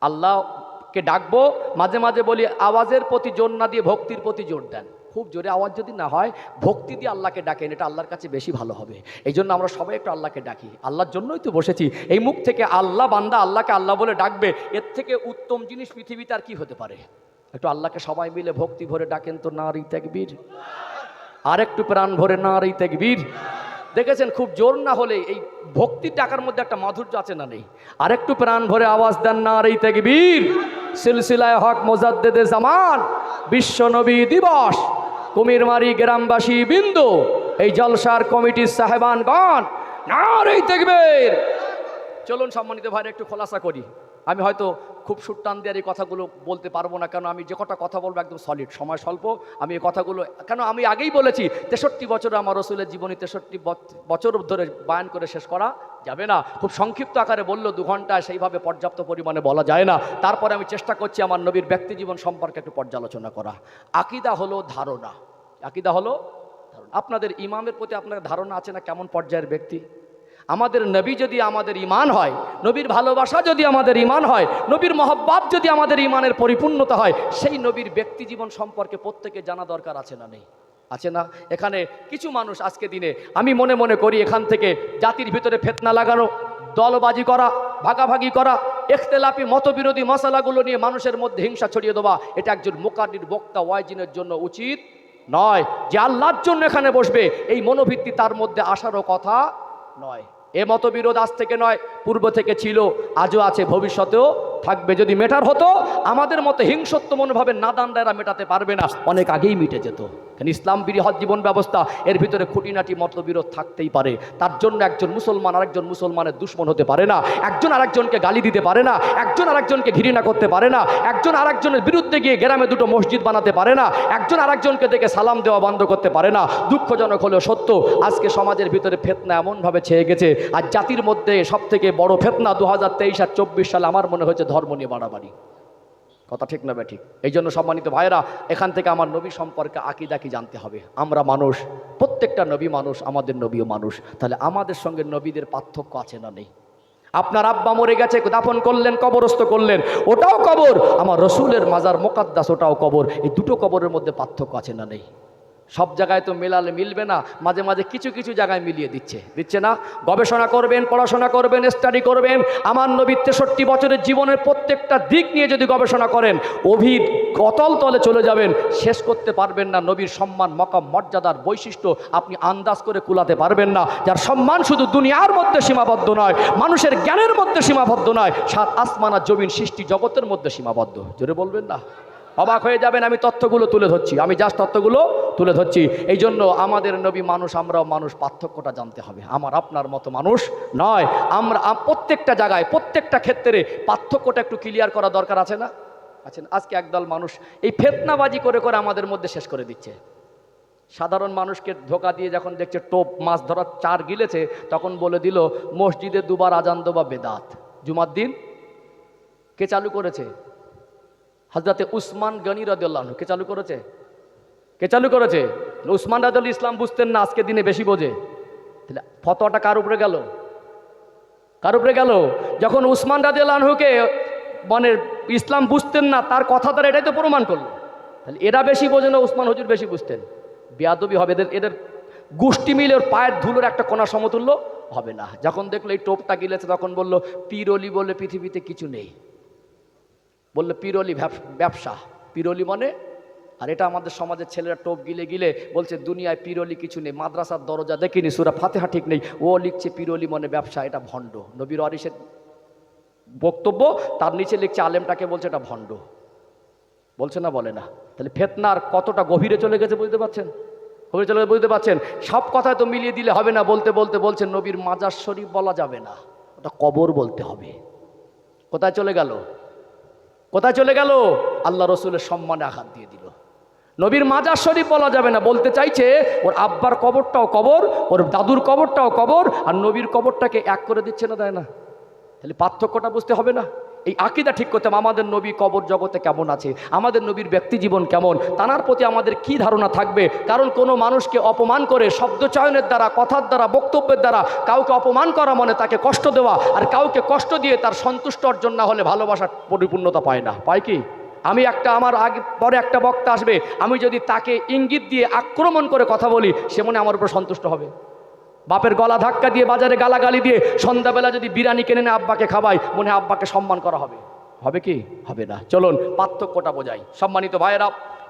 [SPEAKER 1] আল্লাহকে ডাকবো। মাঝে মাঝে বলি আওয়াজের প্রতি জোর না দিয়ে ভক্তির প্রতি জোর দেন। খুব জোরে আওয়াজ যদি না হয়, ভক্তি দিয়ে আল্লাহকে ডাকেন, এটা আল্লাহর কাছে বেশি ভালো হবে। এই জন্য আমরা সবাই একটু আল্লাহকে ডাকি। আল্লাহর জন্যই তো বসেছি। এই মুখ থেকে আল্লাহ বান্দা আল্লাহকে আল্লাহ বলে ডাকবে, এর থেকে উত্তম জিনিস পৃথিবীতে আর কি হতে পারে? একটু আল্লাহকে সবাই মিলে ভক্তি ভরে ডাকেন তো, নারী তাকবীর। আর একটু প্রাণ ভরে নারী তাকবীর। দেখেছেন, খুব জোর না হলে এই ভক্তির ডাকার মধ্যে একটা মাধুর্য আছে না নেই? আর একটু প্রাণ ভরে আওয়াজ দেন নারী তাকবীর। সিলসিলায়ে হক মুজাদ্দেদে জামান, বিশ্ব নবী দিবস, কুমিরমারি গ্রামবাসী বিন্দু, এই জলসার কমিটির সাহেবানগণ, নারী তাকবীর। চলুন সম্মানিত ভাইরা একটু খোলাসা করি। আমি হয়তো খুব সুট্টান দিয়ে এই কথাগুলো বলতে পারবো না, কেন আমি যে কটা কথা বলবো একদম সলিড, সময় স্বল্প। আমি এই কথাগুলো কেন আমি আগেই বলেছি 63 বছর আমার রসুলের জীবনী, 63 বছর ধরে বায়ান করে শেষ করা যাবে না। খুব সংক্ষিপ্ত আকারে বললো 2 ঘন্টায় সেইভাবে পর্যাপ্ত পরিমাণে বলা যায় না। তারপরে আমি চেষ্টা করছি আমার নবীর ব্যক্তি জীবন সম্পর্কে একটু পর্যালোচনা করা। আকিদা হলো ধারণা। আকিদা হলো ধারণা। আপনাদের ইমামের প্রতি আপনার ধারণা আছে না কেমন পর্যায়ের ব্যক্তি? আমাদের নবী যদি আমাদের ইমান হয়, নবীর ভালোবাসা যদি আমাদের ইমান হয়, নবীর মহব্বত যদি আমাদের ইমানের পরিপূর্ণতা হয়, সেই নবীর ব্যক্তি জীবন সম্পর্কে প্রত্যেকে জানা দরকার আছে না নেই? আছে না? এখানে কিছু মানুষ আজকে দিনে আমি মনে মনে করি এখান থেকে জাতির ভিতরে ফিতনা লাগানো, দলবাজি করা, ভাগাভাগি করা, ইখতিলাফি মতবিরোধী মশালাগুলো নিয়ে মানুষের মধ্যে হিংসা ছড়িয়ে দেওয়া, এটা একজন মুকাদ্দির বক্তা ওয়াইজিনের জন্য উচিত নয়। যে আল্লাহর জন্য এখানে বসবে, এই মনোবৃত্তি তার মধ্যে আসারও কথা নয়। এ মতবিরোধ আজ থেকে নয়, পূর্ব থেকে ছিল, আজও আছে, ভবিষ্যতেও থাকবে। যদি মেটার হতো, আমাদের মতো হিংসত্ব মনোভাবের নাদানরা মেটাতে পারবে না, অনেক আগেই মিটে যেত। ইসলাম বিরোধী জীবন ব্যবস্থা, এর ভিতরে খুঁটিনাটি মতবিরোধ থাকতেই পারে। তার জন্য একজন মুসলমান আরেকজন মুসলমানের দুশ্মন হতে পারে না, একজন আরেকজনকে গালি দিতে পারে না, একজন আরেকজনকে ঘৃণা করতে পারে না, একজন আরেকজনের বিরুদ্ধে গিয়ে গ্রামে 2টো মসজিদ বানাতে পারে না, একজন আরেকজনকে দেখে সালাম দেওয়া বন্ধ করতে পারে না। দুঃখজনক হলেও সত্য, আজকে সমাজের ভিতরে ফিতনা এমনভাবে ছেয়ে গেছে। আর জাতির মধ্যে সব থেকে বড় ফিতনা 2023 আর 24 সালে আমার মনে হয়েছে ধর্ম নিয়ে বাড়াবাড়ি। কথা ঠিক না ঠিক? এই জন্য সম্মানিত ভাইরা, এখান থেকে আমার নবী সম্পর্কে আকীদা কি জানতে হবে। আমরা মানুষ, প্রত্যেকটা নবী মানুষ, আমাদের নবীও মানুষ। তাহলে আমাদের সঙ্গে নবীদের পার্থক্য আছে না নেই? আপনার আব্বা মরে গেছে, দাফন করলেন, কবরস্থ করলেন, ওটাও কবর। আমার রসুলের মাজার মুকাদ্দাস, ওটাও কবর। এই দুটো কবরের মধ্যে পার্থক্য আছে না নেই? সব জায়গায় তো মেলালে মিলবে না, মাঝে মাঝে কিছু কিছু জায়গায় মিলিয়ে দিচ্ছে না? গবেষণা করবেন, পড়াশোনা করবেন, স্টাডি করবেন। আমার নবীর 63 বছরের জীবনের প্রত্যেকটা দিক নিয়ে যদি গবেষণা করেন, অতল তলে চলে যাবেন, শেষ করতে পারবেন না। নবীর সম্মান, মকাম, মর্যাদার বৈশিষ্ট্য আপনি আন্দাজ করে কুলাতে পারবেন না। যার সম্মান শুধু দুনিয়ার মধ্যে সীমাবদ্ধ নয়, মানুষের জ্ঞানের মধ্যে সীমাবদ্ধ নয়, 7 আসমান আর জমিন সৃষ্টি জগতের মধ্যে সীমাবদ্ধ। জোরে বলবেন না? অবাক হয়ে যাবেন। আমি তথ্যগুলো তুলে ধরছি, আমি জাস্ট তথ্যগুলো তুলে ধরছি। এই জন্য আমাদের নবী মানুষ, আমরাও মানুষ, পার্থক্যটা জানতে হবে। আমার আপনার মতো মানুষ নয় আমরা। প্রত্যেকটা জায়গায়, প্রত্যেকটা ক্ষেত্রে পার্থক্যটা একটু ক্লিয়ার করা দরকার আছে না? আছেন। আজকে একদল মানুষ এই ফিতনাবাজি করে করে আমাদের মধ্যে শেষ করে দিচ্ছে। সাধারণ মানুষকে ধোকা দিয়ে যখন দেখছে টোপ মাছ ধরার 4 গিলেছে, তখন বলে দিল মসজিদে 2 বার আজান দেওয়া বেদাত। জুমার দিন কে চালু করেছে? হযরতে উসমান গনি রাদিয়াল্লাহু আনহু। কে চালু করেছে? কে চালু করেছে? উসমান রাদিয়াল্লাহু ইসলাম বুঝতেন না, আজকে দিনে বেশি বোঝে। তাহলে ফতোয়াটা কার উপরে গেল? কার উপরে গেল? যখন উসমান রাদিয়াল্লাহু আনহুকে মানে ইসলাম বুঝতেন না, তার কথা দ্বারা এটাই তো প্রমাণ করলো। তাহলে এরা বেশি বোঝে না, উসমান হুজুর বেশি বুঝতেন? বেয়াদবি হবে, এদের এদের গোষ্ঠী মিলে ওর পায়ের ধুলোর একটা কোনা সমতুল্য হবে না। যখন দেখলো এই টোপটা গিলেছে তখন বলল পিরলি বলে পৃথিবীতে কিছু নেই। বললো পিরলি ব্যবসা, পিরলি মানে, আর এটা আমাদের সমাজের ছেলেরা টোপ গিলে গিলে বলছে দুনিয়ায় পিরলি কিছু নেই, মাদ্রাসার দরজা দেখিনি, সূরা ফাতিহা ঠিক নেই, ও লিখছে পিরলি মানে ব্যবসা, এটা ভণ্ড। নবীর ওয়ারিসের বক্তব্য, তার নিচে লিখছে আলেমটাকে বলছে এটা ভণ্ড। বলছে না, বলে না? তাহলে ফিতনার কতটা গভীরে চলে গেছে বুঝতে পারছেন? গভীরে চলে বুঝতে পারছেন? সব কথায় তো মিলিয়ে দিলে হবে না। বলতে বলতে বলছেন নবীর মাজার শরীফ বলা যাবে না, ওটা কবর বলতে হবে। কোথায় চলে গেল? কোথায় চলে গেল? আল্লাহ রসুলের সম্মানে আঘাত দিয়ে দিল। নবীর মাজার শরীফ বলা যাবে না, বলতে চাইছে ওর আব্বার কবরটাও কবর, ওর দাদুর কবরটাও কবর, আর নবীর কবরটাকে এক করে দিচ্ছে না, দেয় না? তাহলে পার্থক্যটা বুঝতে হবে না? এই আকীদা ঠিক করতে হবে। আমাদের নবী কবর জগতে কেমন আছে, আমাদের নবীর ব্যক্তি জীবন কেমন, তার প্রতি আমাদের কি ধারণা থাকবে। কারণ কোনো মানুষকে অপমান করে শব্দ চয়নের দ্বারা, কথার দ্বারা, বক্তব্যের দ্বারা কাউকে অপমান করা মানে তাকে কষ্ট দেওয়া, আর কাউকে কষ্ট দিয়ে তার সন্তুষ্ট অর্জন না হলে ভালোবাসার পরিপূর্ণতা পায় না। পায় কি? আমি আমার আগে পরে একটা বক্তা আসবে, আমি যদি তাকে ইঙ্গিত দিয়ে আক্রমণ করে কথা বলি, সে মনে আমার উপর সন্তুষ্ট হবে? বাপের গলা ধাক্কা দিয়ে বাজারে গালাগালি দিয়ে সন্ধ্যাবেলা যদি বিরিয়ানি কিনে নেয় আব্বাকে খাওয়াই, মনে হয় আব্বাকে সম্মান করা হবে? হবে কি? হবে না। চলুন পার্থক্যটা বোঝাই। সম্মানিত ভাইয়েরা,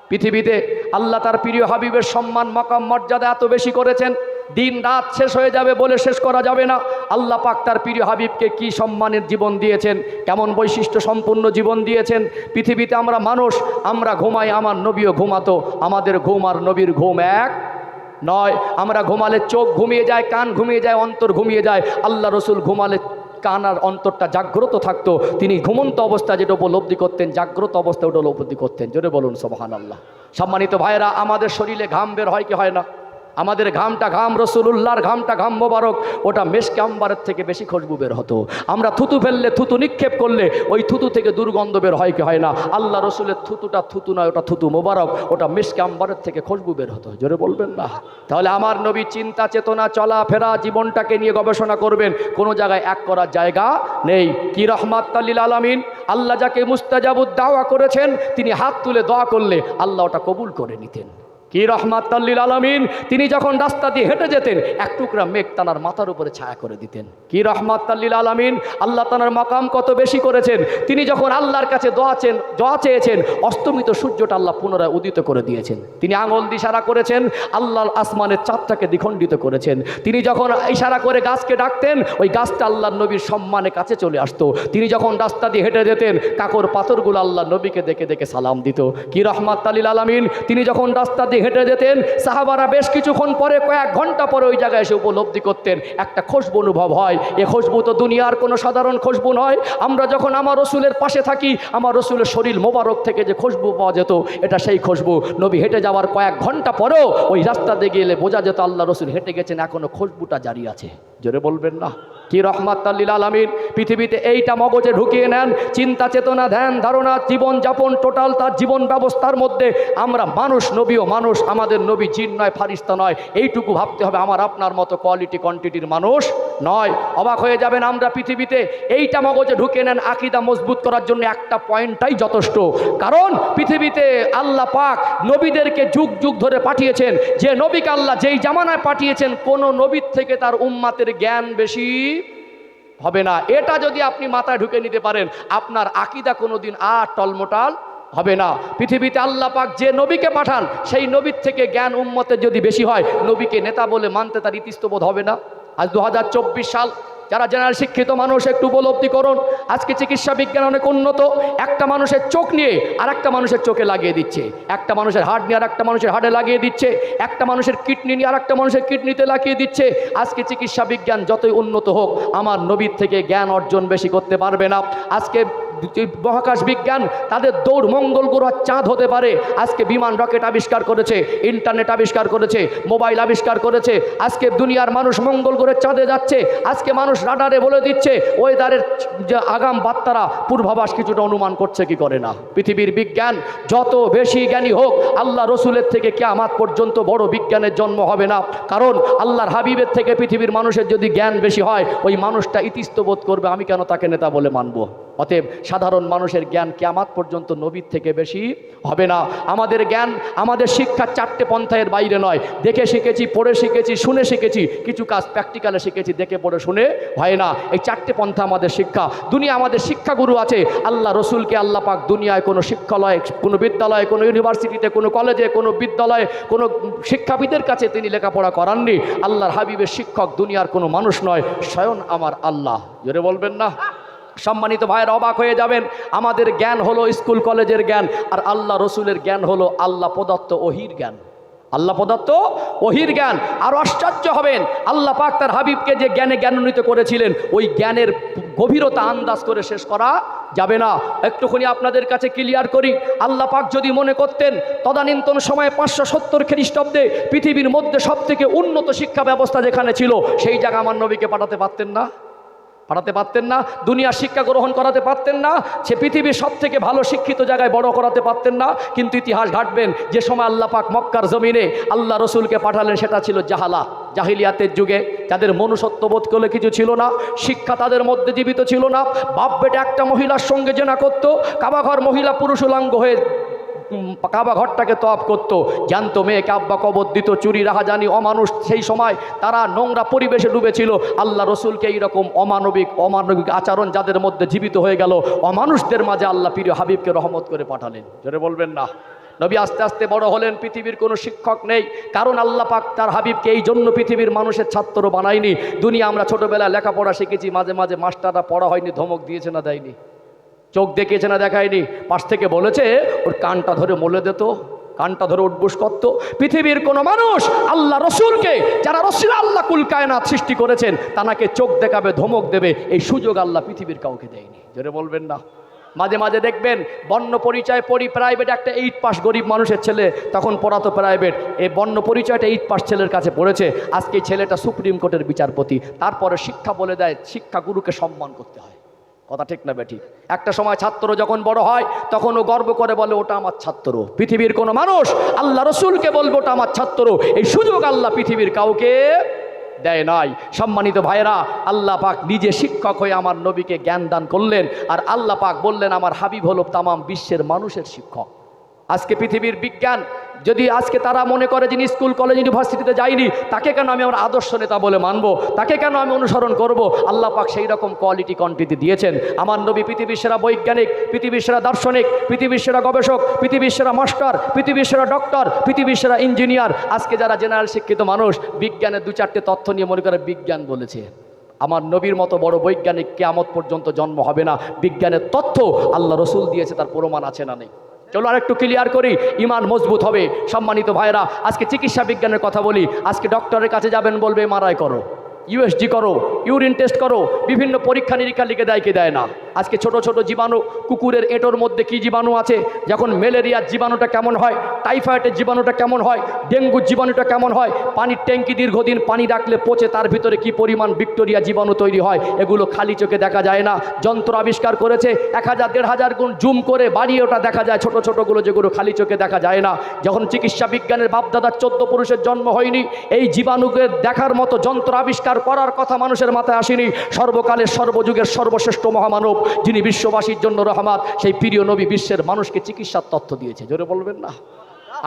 [SPEAKER 1] পৃথিবীতে আল্লাহ তার প্রিয় হাবিবের সম্মান, মাকাম, মর্যাদা এত বেশি করেছেন, দিন রাত শেষ হয়ে যাবে বলে শেষ করা যাবে না। আল্লাহ পাক তার প্রিয় হাবিবকে কি সম্মানের জীবন দিয়েছেন, কেমন বৈশিষ্ট্য সম্পূর্ণ জীবন দিয়েছেন। পৃথিবীতে আমরা মানুষ, আমরা ঘুমাই, আমার নবীও ঘুমাতো। আমাদের ঘুম আর নবীর ঘুম এক নয়। আমরা ঘুমালে চোখ ঘুমিয়ে যায়, কান ঘুমিয়ে যায়, অন্তর ঘুমিয়ে যায়। আল্লাহ রসুল ঘুমালে কান আর অন্তরটা জাগ্রত থাকতো। তিনি ঘুমন্ত অবস্থা যেটা উপলব্ধি করতেন, জাগ্রত অবস্থা ওটা উপলব্ধি করতেন। জোরে বলুন সুবহানাল্লাহ। সম্মানিত ভাইয়েরা, আমাদের শরীরে ঘাম বের হয় কি হয় না? আমাদের ঘামটা ঘাম রসুলুল্লাহর ঘামটা ঘাম মোবারক, ওটা মেশকে আম্বারের থেকে বেশি খুশবু বের হতো। আমরা থুতু ফেললে, থুতু নিক্ষেপ করলে ওই থুতু থেকে দুর্গন্ধ বের হয় কি হয় না? আল্লাহ রসুলের থুতুটা থুতু নয়, ওটা থুতু মোবারক, ওটা মেশকে আম্বারের থেকে খুশবু বের হতো। জোরে বলবেন না? তাহলে আমার নবী চিন্তা চেতনা, চলাফেরা, জীবনটাকে নিয়ে গবেষণা করবেন, কোনো জায়গায় এক করার জায়গা নেই। কি রহমাতুল লিল আলামিন, আল্লাহ যাকে মুস্তাজাবুদ দাওয়া করেছেন, তিনি হাত তুলে দোয়া করলে আল্লাহ ওটা কবুল করে নিতেন। কি রহমাতুল লিল আলামিন, তিনি যখন রাস্তা দিয়ে হেঁটে যেতেন এক টুকরা মেঘ তানার মাথার উপরে ছায়া করে দিতেন। কি রহমাতুল লিল আলামিন, আল্লাহ তানার মাকাম কত বেশি করেছেন। তিনি যখন আল্লাহর কাছে দোয়া চেয়েছেন, অস্তমিত সূর্যটা আল্লাহ পুনরায় উদিত করে দিয়েছেন। তিনি আঙুল দিয়ে ইশারা করেছেন, আল্লাহ আসমানের চাঁদটাকে দ্বিখণ্ডিত করেছেন। তিনি যখন ইশারা করে গাছকে ডাকতেন, ওই গাছটা আল্লাহর নবীর সম্মানের কাছে চলে আসতো। তিনি যখন রাস্তা দিয়ে হেঁটে যেতেন, কাকর পাথরগুলো আল্লাহ নবীকে দেখে দেখে সালাম দিত। কি রহমাতুল লিল আলামিন, তিনি যখন রাস্তা দিয়ে হেঁটে যেতেন, সাহাবারা বেশ কিছুক্ষণ পরে, কয়েক ঘন্টা পরে ওই জায়গায় এসে উপলব্ধি করতেন একটা খুশবু অনুভব হয়। এ খুশবু তো দুনিয়ার কোনো সাধারণ খুশবু নয়। আমরা যখন আমার রসুলের পাশে থাকি, আমার রসুলের শরীর মোবারক থেকে যে খুশবু পাওয়া যেত, এটা সেই খুশবু। নবী হেঁটে যাওয়ার কয়েক ঘন্টা পরেও ওই রাস্তা দিয়ে গেলে বোঝা যেত আল্লাহ রসুল হেঁটে গেছেন, এখনো খুশবুটা জারি আছে। জোরে বলবেন না? কি রহমাতুল লিল আলামিন। পৃথিবীতে এইটা মগজে ঢুকিয়ে নেন, চিন্তা চেতনা, ধ্যান ধারণা, জীবন যাপন, টোটাল তার জীবন ব্যবস্থার মধ্যে আমরা মানুষ, নবীও মানুষ, আমাদের নবী জিন নয়, ফারিস্তা নয়। এইটুকু ভাবতে হবে, আমার আপনার মতো কোয়ালিটি কোয়ান্টিটির মানুষ নয়। অবাক হয়ে যাবেন আমরা পৃথিবীতে। এইটা মগজে ঢুকিয়ে নেন, আকীদা মজবুত করার জন্য একটা পয়েন্টটাই যথেষ্ট। কারণ পৃথিবীতে আল্লাহ পাক নবীদেরকে যুগ যুগ ধরে পাঠিয়েছেন। যে নবীকে আল্লাহ যেই জামানায় পাঠিয়েছেন, কোন নবীর থেকে তার উম্মাতের জ্ঞান বেশি হবে না। এটা যদি আপনি মাথায় ঢুকে নিতে পারেন, আপনার আকীদা কোনোদিন আর টলমটাল হবে না। পৃথিবীতে আল্লাহ পাক যে নবীকে পাঠান, সেই নবীর থেকে জ্ঞান উম্মতের যদি বেশি হয়, নবীকে নেতা বলে মানতে তার ইতস্তবোধ হবে না। আজ 2024 সাল, যারা জেনারেল শিক্ষিত মানুষ একটু উপলব্ধি করুন, আজকে চিকিৎসা বিজ্ঞান অনেক উন্নত। একটা মানুষের চোখ নিয়ে আর একটা মানুষের চোখে লাগিয়ে দিচ্ছে, একটা মানুষের হার্ট নিয়ে আর একটা মানুষের হার্টে লাগিয়ে দিচ্ছে, একটা মানুষের কিডনি নিয়ে আর একটা মানুষের কিডনিতে লাগিয়ে দিচ্ছে। আজকে চিকিৎসা বিজ্ঞান যতই উন্নত হোক, আমার নবীর থেকে জ্ঞান অর্জন বেশি করতে পারবে না। আজকে মহাকাশ বিজ্ঞান তাদের দৌড় মঙ্গল গ্রহ চাঁদ হতে পারে। আজকে বিমান রকেট আবিষ্কার করেছে, ইন্টারনেট আবিষ্কার করেছে, মোবাইল আবিষ্কার করেছে। আজকে দুনিয়ার মানুষ মঙ্গল গ্রহের চাঁদে যাচ্ছে। আজকে মানুষ রাডারে বলে দিচ্ছে ওয়েদারের যে আগাম বার্তারা, পূর্বাভাস কিছুটা অনুমান করছে কি করে না। পৃথিবীর বিজ্ঞান যত বেশি জ্ঞানী হোক, আল্লাহ রসুলের থেকে কিয়ামত পর্যন্ত বড় বিজ্ঞানের জন্ম হবে না। কারণ আল্লাহর হাবিবের থেকে পৃথিবীর মানুষের যদি জ্ঞান বেশি হয়, ওই মানুষটা ইতস্তবোধ করবে, আমি কেন তাকে নেতা বলে মানবো। অতএব সাধারণ মানুষের জ্ঞান কিয়ামত পর্যন্ত নবীর থেকে বেশি হবে না। আমাদের জ্ঞান, আমাদের শিক্ষা চারটে পন্থায়ের বাইরে নয়। দেখে শিখেছি, পড়ে শিখেছি, শুনে শিখেছি, কিছু কাজ প্র্যাকটিক্যালে শিখেছি, দেখে পড়ে শুনে হয় না। এই চারটে পন্থা আমাদের শিক্ষা। দুনিয়া আমাদের শিক্ষাগুরু আছে। আল্লাহ রসুলকে আল্লাহ পাক দুনিয়ায় কোনো শিক্ষালয়ে, কোনো বিদ্যালয়ে, কোনো ইউনিভার্সিটিতে, কোনো কলেজে, কোনো বিদ্যালয়ে, কোনো শিক্ষাবিদের কাছে তিনি লেখাপড়া করাননি। আল্লাহর হাবিবের শিক্ষক দুনিয়ার কোনো মানুষ নয়, স্বয়ং আমার আল্লাহ। জোরে বলবেন না? সম্মানিত ভাইয়েরা, অবাক হয়ে যাবেন। আমাদের জ্ঞান হলো স্কুল কলেজের জ্ঞান, আর আল্লাহ রসুলের জ্ঞান হলো আল্লাহ প্রদত্ত ওহির জ্ঞান। আল্লাহ প্রদত্ত ওহির জ্ঞান। আর আশ্চর্য হবেন, আল্লাহ পাক তার হাবিবকে যে জ্ঞানে জ্ঞানান্বিত করেছিলেন, ওই জ্ঞানের গভীরতা আন্দাজ করে শেষ করা যাবে না। একটুখানি আপনাদের কাছে ক্লিয়ার করি। আল্লাহ পাক যদি মনে করতেন তদানীন্তন সময়ে 570 খ্রিস্টাব্দে পৃথিবীর মধ্যে সবথেকে উন্নত শিক্ষা ব্যবস্থা যেখানে ছিল, সেই জায়গা আমার নবীকে পাঠাতে পারতেন না? পাঠাতে পারতেন না? দুনিয়ার শিক্ষা গ্রহণ করাতে পারতেন না? সে পৃথিবীর সব থেকে ভালো শিক্ষিত জায়গায় বড় করাতে পারতেন না? কিন্তু ইতিহাস ঘাটবেন, যে সময় আল্লাহ পাক মক্কার জমিনে আল্লাহ রসুলকে পাঠালেন, সেটা ছিল জাহালা, জাহিলিয়াতের যুগে, যাদের মনুষ্যত্ববোধ করলে কিছু ছিল না, শিক্ষা তাদের মধ্যে জীবিত ছিল না। বাপ বেটা একটা মহিলার সঙ্গে জেনা করতো, কাবাঘর মহিলা পুরুষ উলাঙ্গ হয়ে কাবা ঘরটাকে তওয়াফ করতো, জানতো মেয়েকে আব্বা কবর দিত, চুরি রাহাজানি, অমানুষ। সেই সময় তারা নোংরা পরিবেশে ডুবেছিল। আল্লাহ রসুলকে এইরকম অমানবিক আচরণ যাদের মধ্যে জীবিত হয়ে গেল, অমানুষদের মাঝে আল্লাহ প্রিয় হাবিবকে রহমত করে পাঠালেন। জোরে বলবেন না? নবী আস্তে আস্তে বড় হলেন, পৃথিবীর কোনো শিক্ষক নেই, কারণ আল্লাহ পাক তার হাবিবকে এই জন্য পৃথিবীর মানুষের ছাত্র বানায়নি। দুনিয়া আমরা ছোটোবেলায় লেখাপড়া শিখেছি, মাঝে মাঝে মাস্টাররা পড়া হয়নি, ধমক দিয়েছে না দেয়নি? চোখ দেখিয়েছে না দেখায়নি? পাশ থেকে বলেছে ওর কানটা ধরে মলে দিত, কানটা ধরে উঠবুস করতো। পৃথিবীর কোনো মানুষ আল্লাহ রসুলকে, যারা রসুল আল্লাহ কুল কায়নাত সৃষ্টি করেছেন, তাকে চোখ দেখাবে, ধমক দেবে, এই সুযোগ আল্লাহ পৃথিবীর কাউকে দেয়নি। জোরে বলবেন না? মাঝে মাঝে দেখবেন বর্ণ পরিচয় পড়ি, প্রাইভেট একটা 8 পাস গরিব মানুষের ছেলে, তখন পড়াতো প্রাইভেট, এই বর্ণ পরিচয়টা 8 পাস ছেলের কাছে পড়েছে। আজকে ছেলেটা সুপ্রিম কোর্টের বিচারপতি। তারপরে শিক্ষা বলে দেয় শিক্ষাগুরুকে সম্মান করতে হয়। কথা ঠিক না বেঠিক? একটা সময় ছাত্র যখন বড় হয়, তখন ও গর্ব করে বলে ওটা আমার ছাত্র। পৃথিবীর কোনো মানুষ আল্লাহ রসুলকে বলবে ওটা আমার ছাত্র, এই সুযোগ আল্লাহ পৃথিবীর কাউকে দেয় নাই। সম্মানিত ভাইরা, আল্লাহ পাক নিজে শিক্ষক হয়ে আমার নবীকে জ্ঞান দান করলেন, আর আল্লাহ পাক বললেন আমার হাবিব হলো তামাম বিশ্বের মানুষের শিক্ষক। আজকে পৃথিবীর বিজ্ঞান যদি আজকে তারা মনে করে যিনি স্কুল কলেজ ইউনিভার্সিটিতে যায়নি, তাকে কেন আমি আমার আদর্শ নেতা বলে মানব, তাকে কেন আমি অনুসরণ করব? আল্লাহ পাক সেই রকম কোয়ালিটি কোয়ান্টিটি দিয়েছেন। আমার নবী পৃথিবীর সেরা বৈজ্ঞানিক, পৃথিবীর সেরা দার্শনিক, পৃথিবীর সেরা গবেষক, পৃথিবীর সেরা মাস্টার, পৃথিবীর সেরা ডক্টর, পৃথিবীর সেরা ইঞ্জিনিয়ার। আজকে যারা জেনারেল শিক্ষিত মানুষ বিজ্ঞানের 2-4টে তথ্য নিয়ে মনে করে বিজ্ঞান বলেছে। আমার নবীর মতো বড় বৈজ্ঞানিক কিয়ামত পর্যন্ত জন্ম হবে না। বিজ্ঞানের তথ্য আল্লাহ রসুল দিয়েছে, তার প্রমাণ আছে না নেই? চলো আর একটু ক্লিয়ার করি, ইমান মজবুত হবে। সম্মানিত ভাইরা, আজকে চিকিৎসা বিজ্ঞানের কথা বলি। আজকে ডক্টরের কাছে যাবেন, বলবে এমআরআই করো, ইউএসজি করো, ইউরিন টেস্ট করো, বিভিন্ন পরীক্ষা নিরীক্ষা লিখে দেয় কি দেয় না। আজকে ছোট ছোট জীবাণু, কুকুরের এঁটোর মধ্যে কি জীবাণু আছে, যখন ম্যালেরিয়ার জীবাণুটা কেমন হয়, টাইফয়েডের জীবাণুটা কেমন হয়, ডেঙ্গুর জীবাণুটা কেমন হয়, পানির ট্যাঙ্কি দীর্ঘদিন পানি রাখলে পচে তার ভিতরে কি পরিমাণ ব্যাকটেরিয়া জীবাণু তৈরি হয়, এগুলো খালি চোখে দেখা যায় না। যন্ত্র আবিষ্কার করেছে, 1000-1500 গুণ জুম করে বাড়িয়ে ওটা দেখা যায়, ছোট ছোটগুলো যেগুলো খালি চোখে দেখা যায় না। যখন চিকিৎসা বিজ্ঞানের বাপদাদার 14 পুরুষের জন্ম হয়নি, এই জীবাণুকে দেখার মতো যন্ত্র আবিষ্কার করার কথা মানুষের মাথায় আসেনি। সর্বকালের সর্বযুগের সর্বশ্রেষ্ঠ মহামানব, যিনি বিশ্ববাসীর জন্য রহমত, সেই প্রিয় নবী বিশ্বের মানুষকে চিকিৎসার তথ্য দিয়েছে। জোরে বলবেন না?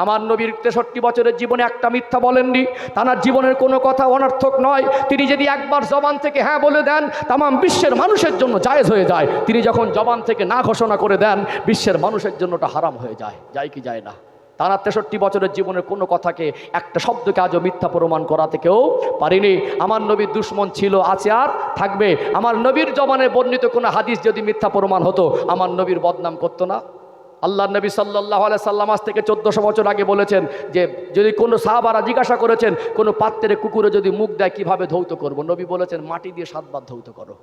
[SPEAKER 1] আমার নবীর 63 বছরের জীবনে একটা মিথ্যা বলেননি। তার জীবনের কোনো কথা অনর্থক নয়। তিনি যদি একবার জবান থেকে হ্যাঁ বলে দেন, তামাম বিশ্বের মানুষের জন্য জায়েজ হয়ে যায়। তিনি যখন জবান থেকে না ঘোষণা করে দেন, বিশ্বের মানুষের জন্য ওটা হারাম হয়ে যায়। যায় কি যায় না? তারা 63 বছরের জীবনের কোনো কথাকে, একটা শব্দকে আজও মিথ্যা প্রমাণ করাতে কেউ পারেনি। আমার নবীর দুশ্মন ছিল, আছে, আর থাকবে। আমার নবীর জবানে বর্ণিত কোনো হাদিস যদি মিথ্যা প্রমাণ হতো, আমার নবীর বদনাম করতো না। আল্লাহ নবী সাল্লাল্লাহু আলাইহি সাল্লাম আজ থেকে 1400 বছর আগে বলেছেন যে যদি কোনো সাহাবারা জিজ্ঞাসা করেছেন কোনো পাত্রে কুকুরে যদি মুখ দেয় কিভাবে ধৌত করব, নবী বলেছেন মাটি দিয়ে 7 বার ধৌত করো।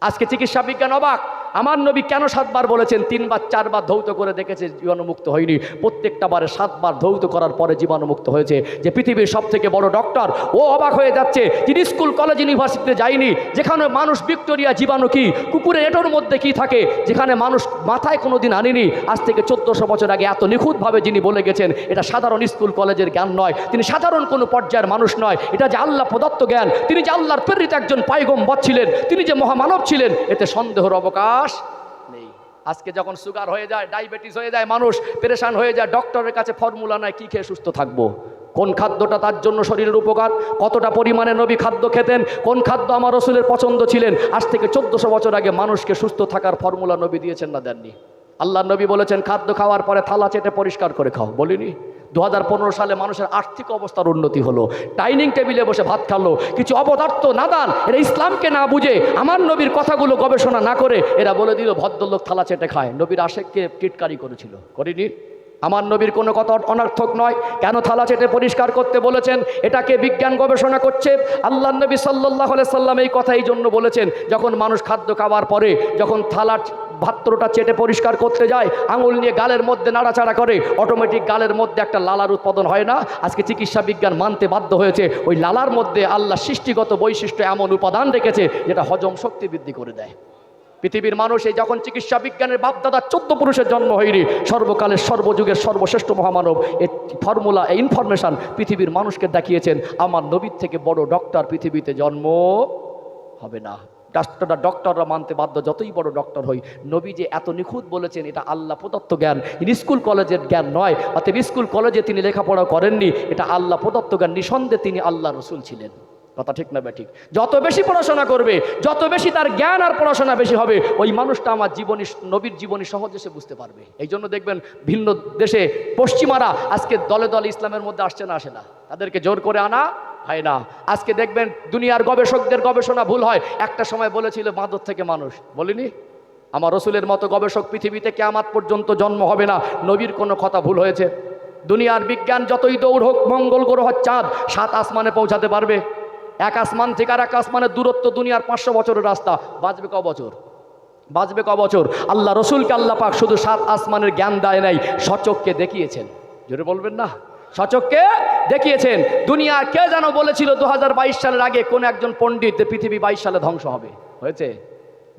[SPEAKER 1] আজকে চিকিৎসা বিজ্ঞান অবাক, আমার নবী কেন 7 বার বলেছেন? 3 বার 4 বার ধৌত করে দেখেছে, জীবাণুমুক্ত হয়নি। প্রত্যেকটা বারে 7 বার ধৌত করার পরে জীবাণুমুক্ত হয়েছে। যে পৃথিবীর সব থেকে বড় ডক্টর, ও অবাক হয়ে যাচ্ছে, যিনি স্কুল কলেজ ইউনিভার্সিটিতে যায়নি, যেখানে মানুষ ব্যাকটেরিয়া জীবাণু কি, কুকুরের এঁটোর মধ্যে কি থাকে, যেখানে মানুষ মাথায় কোনো দিন আনেনি, আজ থেকে 1400 বছর আগে এত নিখুঁতভাবে যিনি বলে গেছেন, এটা সাধারণ স্কুল কলেজের জ্ঞান নয়, তিনি সাধারণ কোনো পর্যায়ের মানুষ নয়, এটা যে আল্লাহ প্রদত্ত জ্ঞান। তিনি যে আল্লাহর প্রেরিত একজন পয়গম্বর ছিলেন, তিনি যে মহামানব ছিলেন, এতে সন্দেহের অবকাশ আজকে যখন সুগার হয়ে যায়, ডায়াবেটিস হয়ে যায়, মানুষ পেরেশান হয়ে যায়, ডক্টরের কাছে ফর্মুলা নাই কী খেয়ে সুস্থ থাকবো, কোন খাদ্যটা তার জন্য শরীরের উপকার, কতটা পরিমাণে নবী খাদ্য খেতেন, কোন খাদ্য আমার রসুলের পছন্দ ছিলেন। আজ থেকে 1400 বছর আগে মানুষকে সুস্থ থাকার ফর্মুলা নবী দিয়েছেন না দেননি? আল্লাহ নবী বলেছেন খাদ্য খাওয়ার পরে থালা চেটে পরিষ্কার করে খাও, বলিনি? 2015 সালে মানুষের আর্থিক অবস্থার উন্নতি হলো, ডাইনিং টেবিলে বসে ভাত খালো। কিছু অপদার্থ নাদান এরা ইসলামকে না বুঝে, আমার নবীর কথাগুলো গবেষণা না করে এরা বলে দিল ভদ্রলোক থালা চেটে খায়। নবীর আশেককে টিটকারি করেছিল, করিনি? আমার নবীর কোনো কথা অনর্থক নয়। কেন থালা চেটে পরিষ্কার করতে বলেছেন? এটাকে বিজ্ঞান গবেষণা করছে। আল্লাহ নবী সাল্লাল্লাহু আলাইহি সাল্লাম এই কথা এই জন্য বলেছেন, যখন মানুষ খাদ্য খাওয়ার পরে যখন থালার ভাত্রটা চেটে পরিষ্কার করতে যায়, আঙুল নিয়ে গালের মধ্যে নাড়াচাড়া করে, অটোমেটিক গালের মধ্যে একটা লালার উৎপাদন হয় না? আজকে চিকিৎসা বিজ্ঞান মানতে বাধ্য হয়েছে ওই লালার মধ্যে আল্লাহ সৃষ্টিগত বৈশিষ্ট্য এমন উপাদান রেখেছে যেটা হজম শক্তি বৃদ্ধি করে দেয়। পৃথিবীর মানুষ এই যখন চিকিৎসা বিজ্ঞানের বাপদাদা 14 পুরুষের জন্ম হয়নি, সর্বকালের সর্বযুগের সর্বশ্রেষ্ঠ মহামানব এই ফর্মুলা, এই ইনফরমেশন পৃথিবীর মানুষকে দেখিয়েছেন। আমার নবীর থেকে বড় ডক্টর পৃথিবীতে জন্ম হবে না। ডক্টররা মানতে বাধ্য, যতই বড় ডক্টর হই। নবী যে এত নিখুঁত বলেছেন, এটা আল্লাহ প্রদত্ত জ্ঞান, স্কুল কলেজের জ্ঞান নয়। অতএব স্কুল কলেজে তিনি লেখাপড়া করেননি, এটা আল্লাহ প্রদত্ত জ্ঞান। নিঃসন্দেহে তিনি আল্লাহ রসুল ছিলেন। কথা ঠিক না ব্যাঠিক? যত বেশি পড়াশোনা করবে, যত বেশি তার জ্ঞান আর পড়াশোনা বেশি হবে, ওই মানুষটা আমার জীবনী, নবীর জীবনী সহজে সে বুঝতে পারবে। এই জন্য দেখবেন ভিন্ন দেশে পশ্চিমারা আজকে দলে দলে ইসলামের মধ্যে আসছে না, আসে না, তাদেরকে জোর করে আনা হয় না। আজকে দেখবেন দুনিয়ার গবেষকদের গবেষণা ভুল হয়। একটা সময় বলেছিল মাদক থেকে মানুষ, বলিনি? আমার রসুলের মতো গবেষক পৃথিবীতে কিয়ামত পর্যন্ত জন্ম হবে না। নবীর কোনো কথা ভুল হয়েছে? দুনিয়ার বিজ্ঞান যতই দৌড় হোক, মঙ্গল গ্রহ 7 আসমানে পৌঁছাতে পারবে? এক আসমান থেকে আর এক আসমানের দূরত্ব দুনিয়ার 500 বছরের রাস্তা। বাঁচবে ক বছর? বাঁচবে ক বছর? আল্লাহ রসুলকে আল্লাহ পাক শুধু 7 আসমানের জ্ঞান দেয় নাই, সচক্ষে দেখিয়েছেন। জোরে বলবেন না? সচক্ষে দেখিয়েছেন। দুনিয়া কে যেন বলেছিল 2022 সালের আগে কোন একজন পণ্ডিত পৃথিবী 22 সালে ধ্বংস হবে, হয়েছে?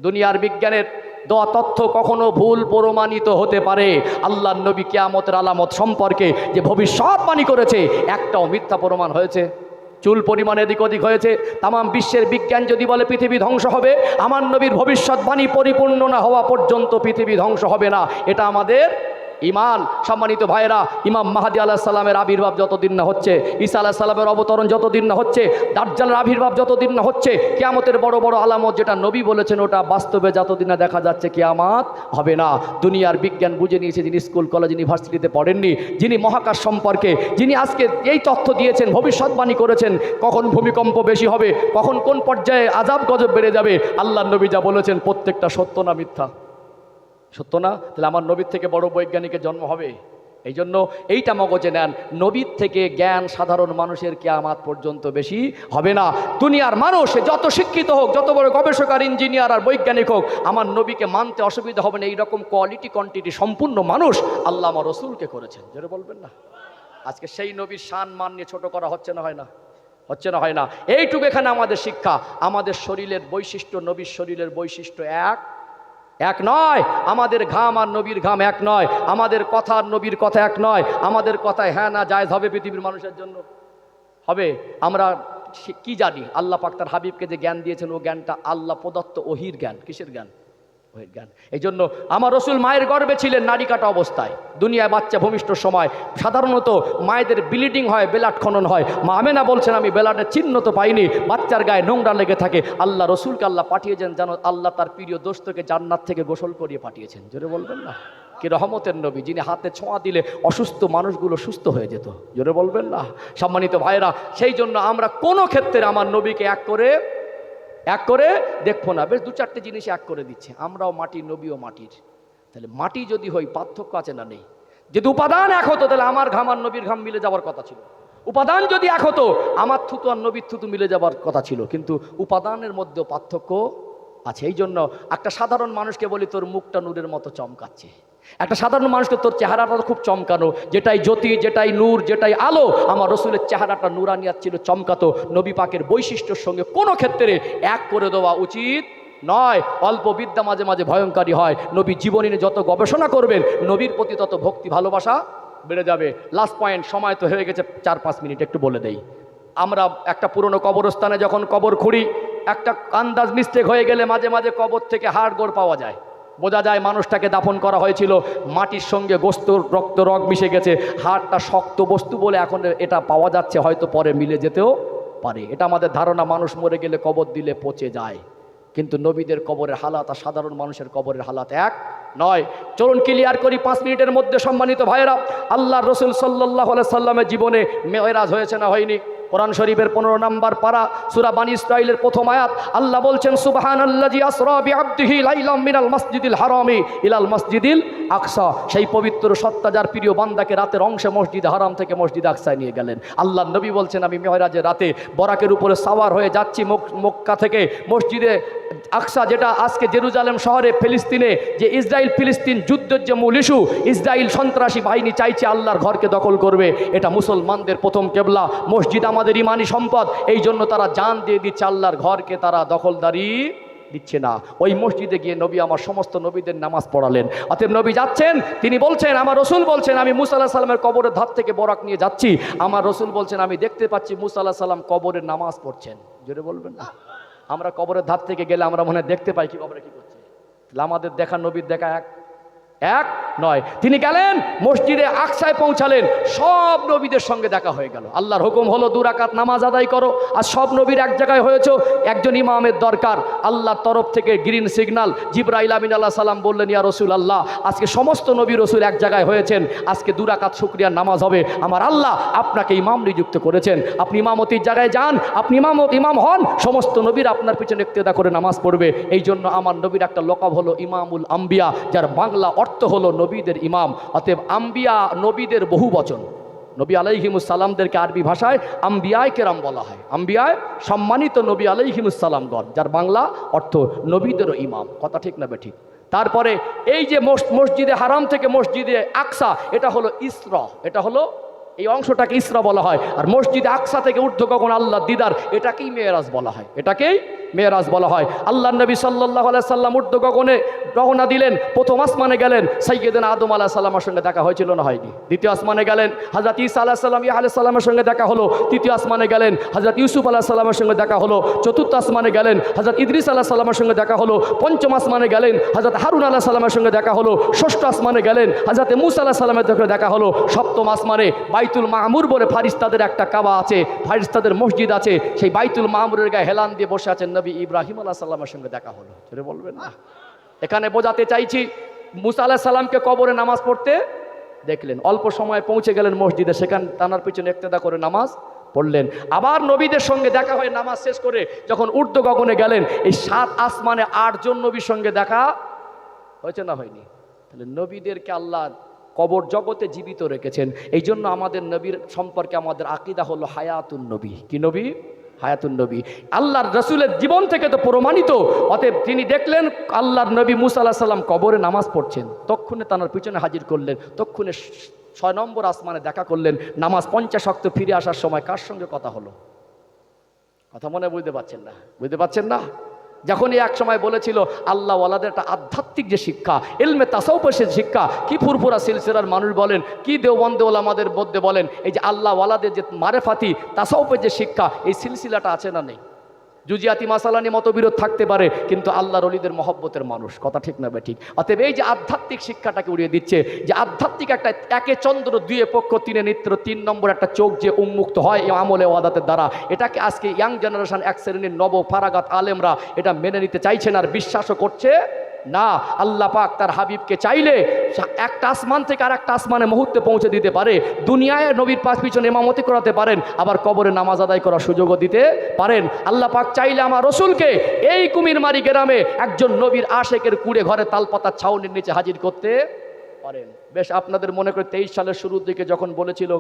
[SPEAKER 1] দুনিয়ার বিজ্ঞানের দেওয়া তথ্য কখনো ভুল প্রমাণিত হতে পারে। আল্লাহ নবী কিয়ামতের আলামত সম্পর্কে যে ভবিষ্যৎবাণী করেছে, একটাও মিথ্যা প্রমাণ হয়েছে? চুল পরিমাণ এদিক ওদিক হয়েছে। তাম বিশ্বের বিজ্ঞান যদি বলে পৃথিবী ধ্বংস হবে, আমার নবীর ভবিষ্যৎবাণী পরিপূর্ণ না হওয়া পর্যন্ত পৃথিবী ধ্বংস হবে না। এটা আমাদের ইমান। সম্মানিত ভাইরা, ইমাম মাহদী আলাইহিস সালামের আবির্ভাব যতদিন না হচ্ছে, ঈসা আলাইহিস সালামের অবতরণ যতদিন না হচ্ছে, দাজ্জালের আবির্ভাব যতদিন না হচ্ছে, কিয়ামতের বড় বড় আলামত যেটা নবী বলেছেন ওটা বাস্তবে যতদিন না দেখা যাচ্ছে, কিয়ামত হবে না। দুনিয়ার বিজ্ঞান বুঝে নিয়েছে, যিনি স্কুল কলেজ ইউনিভার্সিটিতে পড়েননি, যিনি মহাকাশ সম্পর্কে, যিনি আজকে এই তথ্য দিয়েছেন, ভবিষ্যৎবাণী করেছেন, কখন ভূমিকম্প বেশি হবে, কখন কোন পর্যায়ে আযাব গজব বেড়ে যাবে, আল্লাহ নবী যা বলেছেন প্রত্যেকটা সত্য না মিথ্যা? সত্য না? তাহলে আমার নবীর থেকে বড় বৈজ্ঞানিকের জন্ম হবে? এই জন্য এইটা মগজে নেন, নবীর থেকে জ্ঞান সাধারণ মানুষের কিয়ামত পর্যন্ত বেশি হবে না। দুনিয়ার মানুষ যত শিক্ষিত হোক, যত বড় গবেষক আর ইঞ্জিনিয়ার আর বৈজ্ঞানিক হোক, আমার নবীকে মানতে অসুবিধা হবে না। এইরকম কোয়ালিটি কোয়ান্টিটি সম্পূর্ণ মানুষ আল্লাহ আমার রসুলকে করেছেন। যেটা বলবেন না? আজকে সেই নবীর শান মান নিয়ে ছোট করা হচ্ছে না, হয় না? হচ্ছে না, হয় না? এইটুকু এখানে আমাদের শিক্ষা। আমাদের শরীরের বৈশিষ্ট্য নবীর শরীরের বৈশিষ্ট্য এক নয়। আমাদের ঘাম আর নবীর ঘাম এক নয়। আমাদের কথা আর নবীর কথা এক নয়। আমাদের কথায় হ্যাঁ না জায়েজ হবে পৃথিবীর মানুষের জন্য? হবে? আমরা কি জানি? আল্লাহ পাক তার হাবিবকে যে জ্ঞান দিয়েছেন, ও জ্ঞানটা আল্লাহ প্রদত্ত ওহির জ্ঞান। কিসের জ্ঞান? ওহির জ্ঞান। এই জন্য আমার রসুল মায়ের গর্ভে ছিলেন নাড়ি কাটা অবস্থায়। দুনিয়ায় বাচ্চা ভূমিষ্ঠর সময় সাধারণত মায়েদের ব্লিডিং হয়, বেলাট খনন হয়। মা আমেনা বলছেন, আমি বেলাটের চিহ্ন তো পাইনি, বাচ্চার গায়ে নোংরা লেগে থাকে। আল্লাহ রসুলকে আল্লাহ পাঠিয়েছেন যেন আল্লাহ তার প্রিয় দোস্তকে জান্নাত থেকে গোসল করিয়ে পাঠিয়েছেন। জোরে বলবেন না? কি রহমতের নবী, যিনি হাতে ছোঁয়া দিলে অসুস্থ মানুষগুলো সুস্থ হয়ে যেত। জোরে বলবেন না? সম্মানিত ভাইরা, সেই জন্য আমরা কোনো ক্ষেত্রে আমার নবীকে এক করে দেখবো না। বেশ 2-4টে জিনিস এক করে দিচ্ছে। আমরাও মাটির, নবীও মাটির। তাহলে মাটি যদি হই, পার্থক্য আছে না? নেই। যদি উপাদান এক হতো তাহলে আমার ঘাম আর নবীর ঘাম মিলে যাওয়ার কথা ছিল। উপাদান যদি এক হতো, আমার থুতু আর নবীর থুতু মিলে যাওয়ার কথা ছিল। কিন্তু উপাদানের মধ্যেও পার্থক্য আছে। এই জন্য একটা সাধারণ মানুষকে বলি, তোর মুখটা নূরের মতো চমকাচ্ছে। একটা সাধারণ মানুষকে তোর চেহারাটা খুব চমকানো, যেটাই জ্যোতি, যেটাই নূর, যেটাই আলো। আমার রসুলের চেহারাটা নুরানিয়াত ছিল, চমকাতো। নবী পাকের বৈশিষ্ট্যের সঙ্গে কোনো ক্ষেত্রে এক করে দেওয়া উচিত নয়। অল্প বিদ্যা মাঝে মাঝে ভয়ঙ্করী হয়। নবী জীবনী নিয়ে যত গবেষণা করবেন, নবীর প্রতি তত ভক্তি ভালোবাসা বেড়ে যাবে। লাস্ট পয়েন্ট, সময় তো হয়ে গেছে 4-5 মিনিট, একটু বলে দেই। আমরা একটা পুরনো কবরস্থানে যখন কবর খুঁড়ি, একটা আন্দাজ মিস্টেক হয়ে গেলে মাঝে মাঝে কবর থেকে হাড় গোড় পাওয়া যায়। বোঝা যায় মানুষটাকে দাফন করা হয়েছিল মাটির সঙ্গে গোস্ত রক্ত রগ মিশে গেছে, হাড়টা শক্ত বস্তু বলে এখন এটা পাওয়া যাচ্ছে, হয়তো পরে মিলে যেতেও পারে। এটা আমাদের ধারণা, মানুষ মরে গেলে কবর দিলে পচে যায়, কিন্তু নবীদের কবরের হালাত আর সাধারণ মানুষের কবরের হালাত এক নয়। চলুন ক্লিয়ার করি 5 মিনিটের মধ্যে। সম্মানিত ভাইয়েরা, আল্লাহর রাসূল সাল্লাল্লাহু আলাইহি সাল্লামের জীবনে মেরাজ হয়েছে না হয়নি? কোরআন শরীফের 15 নম্বর পারা সূরা বানী ইসরাঈলের প্রথম আয়াত, আল্লাহ বলছেন সুবহানাল্লাযী আসরা বিআবদিহি লাইলাম মিনাল মাসজিদিল হারামি ইলাল মাসজিদিল আকসা। সেই পবিত্র সত্তা যার প্রিয় বান্দাকে রাতের অংশে মসজিদে হারাম থেকে মসজিদে আকসায় নিয়ে গেলেন। আল্লাহর নবী বলছেন, আমি মেরাজের রাতে বরাকের উপরে সাওয়ার হয়ে যাচ্ছি মক্কা থেকে মসজিদে আকসা, যেটা আজকে জেরুজালেম শহরে ফিলিস্তিনে যে ইসরায়েল ফিলিস্তিন যুদ্ধের যে মূল ইস্যু, ইসরায়েল সন্ত্রাসী বাহিনী চাইছে আল্লাহর ঘরকে দখল করবে। এটা মুসলমানদের প্রথম কেবলা, মসজিদ আমাদের ইমানি সম্পদ, এই জন্য তারা জান দিয়ে দিচ্ছে, আল্লাহর ঘরকে তারা দখলদারি দিচ্ছে না। ওই মসজিদে গিয়ে নবী আমার সমস্ত নবীদের নামাজ পড়ালেন। অতএব নবী যাচ্ছেন, তিনি বলছেন, আমার রসুল বলছেন, আমি মুসা আলাইহিস সালামের কবরের ধার থেকে বরাক নিয়ে যাচ্ছি। আমার রসুল বলছেন, আমি দেখতে পাচ্ছি মুসা আলাইহিস সালাম কবরের নামাজ পড়ছেন। জোরে বলবেন না? আমরা কবরের ধার থেকে গেলে আমরা মনে হয় দেখতে পাই কি কবরে কি করছে। আমাদের দেখা নবীর দেখা এক নয়। তিনি গেলেন মসজিদে আকসায় পৌঁছালেন, সব নবীদের সঙ্গে দেখা হয়ে গেল। আল্লাহর হুকুম হলো 2 রাকাত নামাজ আদায় করো। আর সব নবীর এক জায়গায় হয়েছে, একজন ইমামের দরকার। আল্লাহর তরফ থেকে গ্রিন সিগন্যাল, জিবরাইল আমিন আলাইহিস সালাম বললেন, ইয়া রাসূলুল্লাহ, আজকে সমস্ত নবী রসুল এক জায়গায় হয়েছেন, আজকে 2 রাকাত শুকরিয়ার নামাজ হবে। আমার আল্লাহ আপনাকে ইমাম নিযুক্ত করেছেন, আপনি ইমামতির জায়গায় যান, আপনি ইমাম হন, সমস্ত নবীর আপনার পিছনে ইক্তেদা করে নামাজ পড়বে। এই জন্য আমার নবীর একটা লকাব হলো ইমামুল আম্বিয়া, যার বাংলা অর্থ হলো নবীদের ইমাম। অতএব আম্বিয়া নবীদের বহু বচন। নবী আলাইহিমুস সালামদেরকে আরবি ভাষায় আম্বিয়ায়ে কেরাম বলা হয়। আম্বিয়ায় সম্মানিত নবী আলাইহিমুস সালামগণ, যার বাংলা অর্থ নবীদেরও ইমাম। কথা ঠিক না বেঠিক? তারপরে এই যে মসজিদে হারাম থেকে মসজিদে আকসা, এটা হলো ইসরা, এটা হলো এই অংশটাকে ইসরা বলা হয়। আর মসজিদে আকসা থেকে ঊর্ধ্ব গগন আল্লাহর দিদার, এটাকেই মেরাজ বলা হয়, এটাকেই মেরাজ বলা হয়। আল্লাহর নবী সাল্লাল্লাহু আলাইহি সাল্লাম ঊর্ধ্ব গগনে রওনা দিলেন, প্রথম আসমানে গেলেন, সাইয়্যিদানা আদম আলাইহিস সালামের সঙ্গে দেখা হয়েছিল না হয়নি? দ্বিতীয় আসমানে গেলেন, হযরত ঈসা আলাইহিস সালাম ইয়া আলাইহিস সালামের সঙ্গে দেখা হলো। তৃতীয় আসমানে গেলেন, হযরত ইউসুফ আলাইহিস সালামের সঙ্গে দেখা হলো। চতুর্থ আসমানে গেলেন, হযরত ইদ্রিস আলাইহিস সালামের সঙ্গে দেখা হলো। পঞ্চম আসমানে গেলেন, হযরত হারুন আলাইহিস সালামের সঙ্গে দেখা হলো। ষষ্ঠ আসমানে গেলেন, হযরত মূসা আলাইহিস সালামের সঙ্গে দেখা হলো। সপ্তম আসমানে বাইতুল মামুর বলে ফারিস্তাদের একটা কাবা আছে, ফারিস্তাদের মসজিদ আছে, সেই বাইতুল মামুরের গায়ে হেলান দিয়ে বসে আছেন নবী ইব্রাহিম আলাইহিস সালামের সঙ্গে দেখা হলো। জোরে বলবেন না? এখানে বোঝাতে চাইছি, মুসা আলাইহিস সালামকে কবরে নামাজ পড়তে দেখলেন, অল্প সময় পৌঁছে গেলেন মসজিদে, সেখানে তানার পিছনে ইক্তেদা করে নামাজ পড়লেন। আবার নবীদের সঙ্গে দেখা হয়ে নামাজ শেষ করে যখন ঊর্ধ্ব গগনে গেলেন, এই 7 আসমানে 8 জন নবীর সঙ্গে দেখা হয়েছে না হয়নি? তাহলে নবীদেরকে আল্লাহ কবর জগতে জীবিত রেখেছেন। এই জন্য আমাদের নবীর সম্পর্কে আমাদের আকীদা হলো হায়াতুন নবী। কি নবী? হায়াতুন নবী। আল্লাহর রসুলের জীবন থেকে তো প্রমাণিত। অতএব তিনি দেখলেন আল্লাহর নবী মুসা আলাইহিস সালাম কবরে নামাজ পড়ছেন, তক্ষণে তার পিছনে হাজির করলেন, তক্ষণে 6 নম্বর আসমানে দেখা করলেন। নামাজ 50 ওয়াক্ত ফিরে আসার সময় কার সঙ্গে কথা হলো? কথা মনে বুঝতে পারছেন না? বুঝতে পারছেন না? যখনই এক সময় বলেছিল আল্লাহ ওয়ালাদের একটা আধ্যাত্মিক যে শিক্ষা, ইলমে তাসাউফের শিক্ষা, কি ফুরফুরা সিলসিলার মানুষ বলেন, কি দেওবন্দ ওলামাদের মধ্যে বলেন, এই যে আল্লাহ ওয়ালাদের যে মারেফাতি তাসাউফের যে শিক্ষা, এই সিলসিলাটা আছে না নেই? জুজিয়াতি মাসালা নিয়ে মতবিরোধ থাকতে পারে, কিন্তু আল্লাহর ওলিদের মহব্বতের মানুষ। কথা ঠিক না ঠিক? অতএব এই যে আধ্যাত্মিক শিক্ষাটাকে উড়িয়ে দিচ্ছে, যে আধ্যাত্মিক একটা একে চন্দ্র, 2 পক্ষ, 3 নেত্র, 3 নম্বর একটা চোখ যে উন্মুক্ত হয় এই আমলে ওয়াদাতের দ্বারা, এটাকে আজকে ইয়াং জেনারেশন, এক শ্রেণীর নব ফারাগাত আলেমরা এটা মেনে নিতে চাইছেন আর বিশ্বাসও করছে না। আল্লাহ পাক তার হাবিবকে চাইলে একটা আসমান থেকে আর একটা আসমানে মুহূর্তে পৌঁছে দিতে পারে। দুনিয়ায় নবীর পাশ পিছনে ইমামতি করাতে পারেন, আবার কবরে নামাজ আদায় করার সুযোগও দিতে পারেন। আল্লাহ পাক চাইলে আমার রসুলকে এই কুমিরমারি গ্রামে একজন নবীর আশেকের কুড়ে ঘরে তালপাতার ছাউনির নিচে হাজির করতে পারেন। বেশ, আপনাদের মনে করে 23 সালের শুরুর দিকে যখন বলেছিল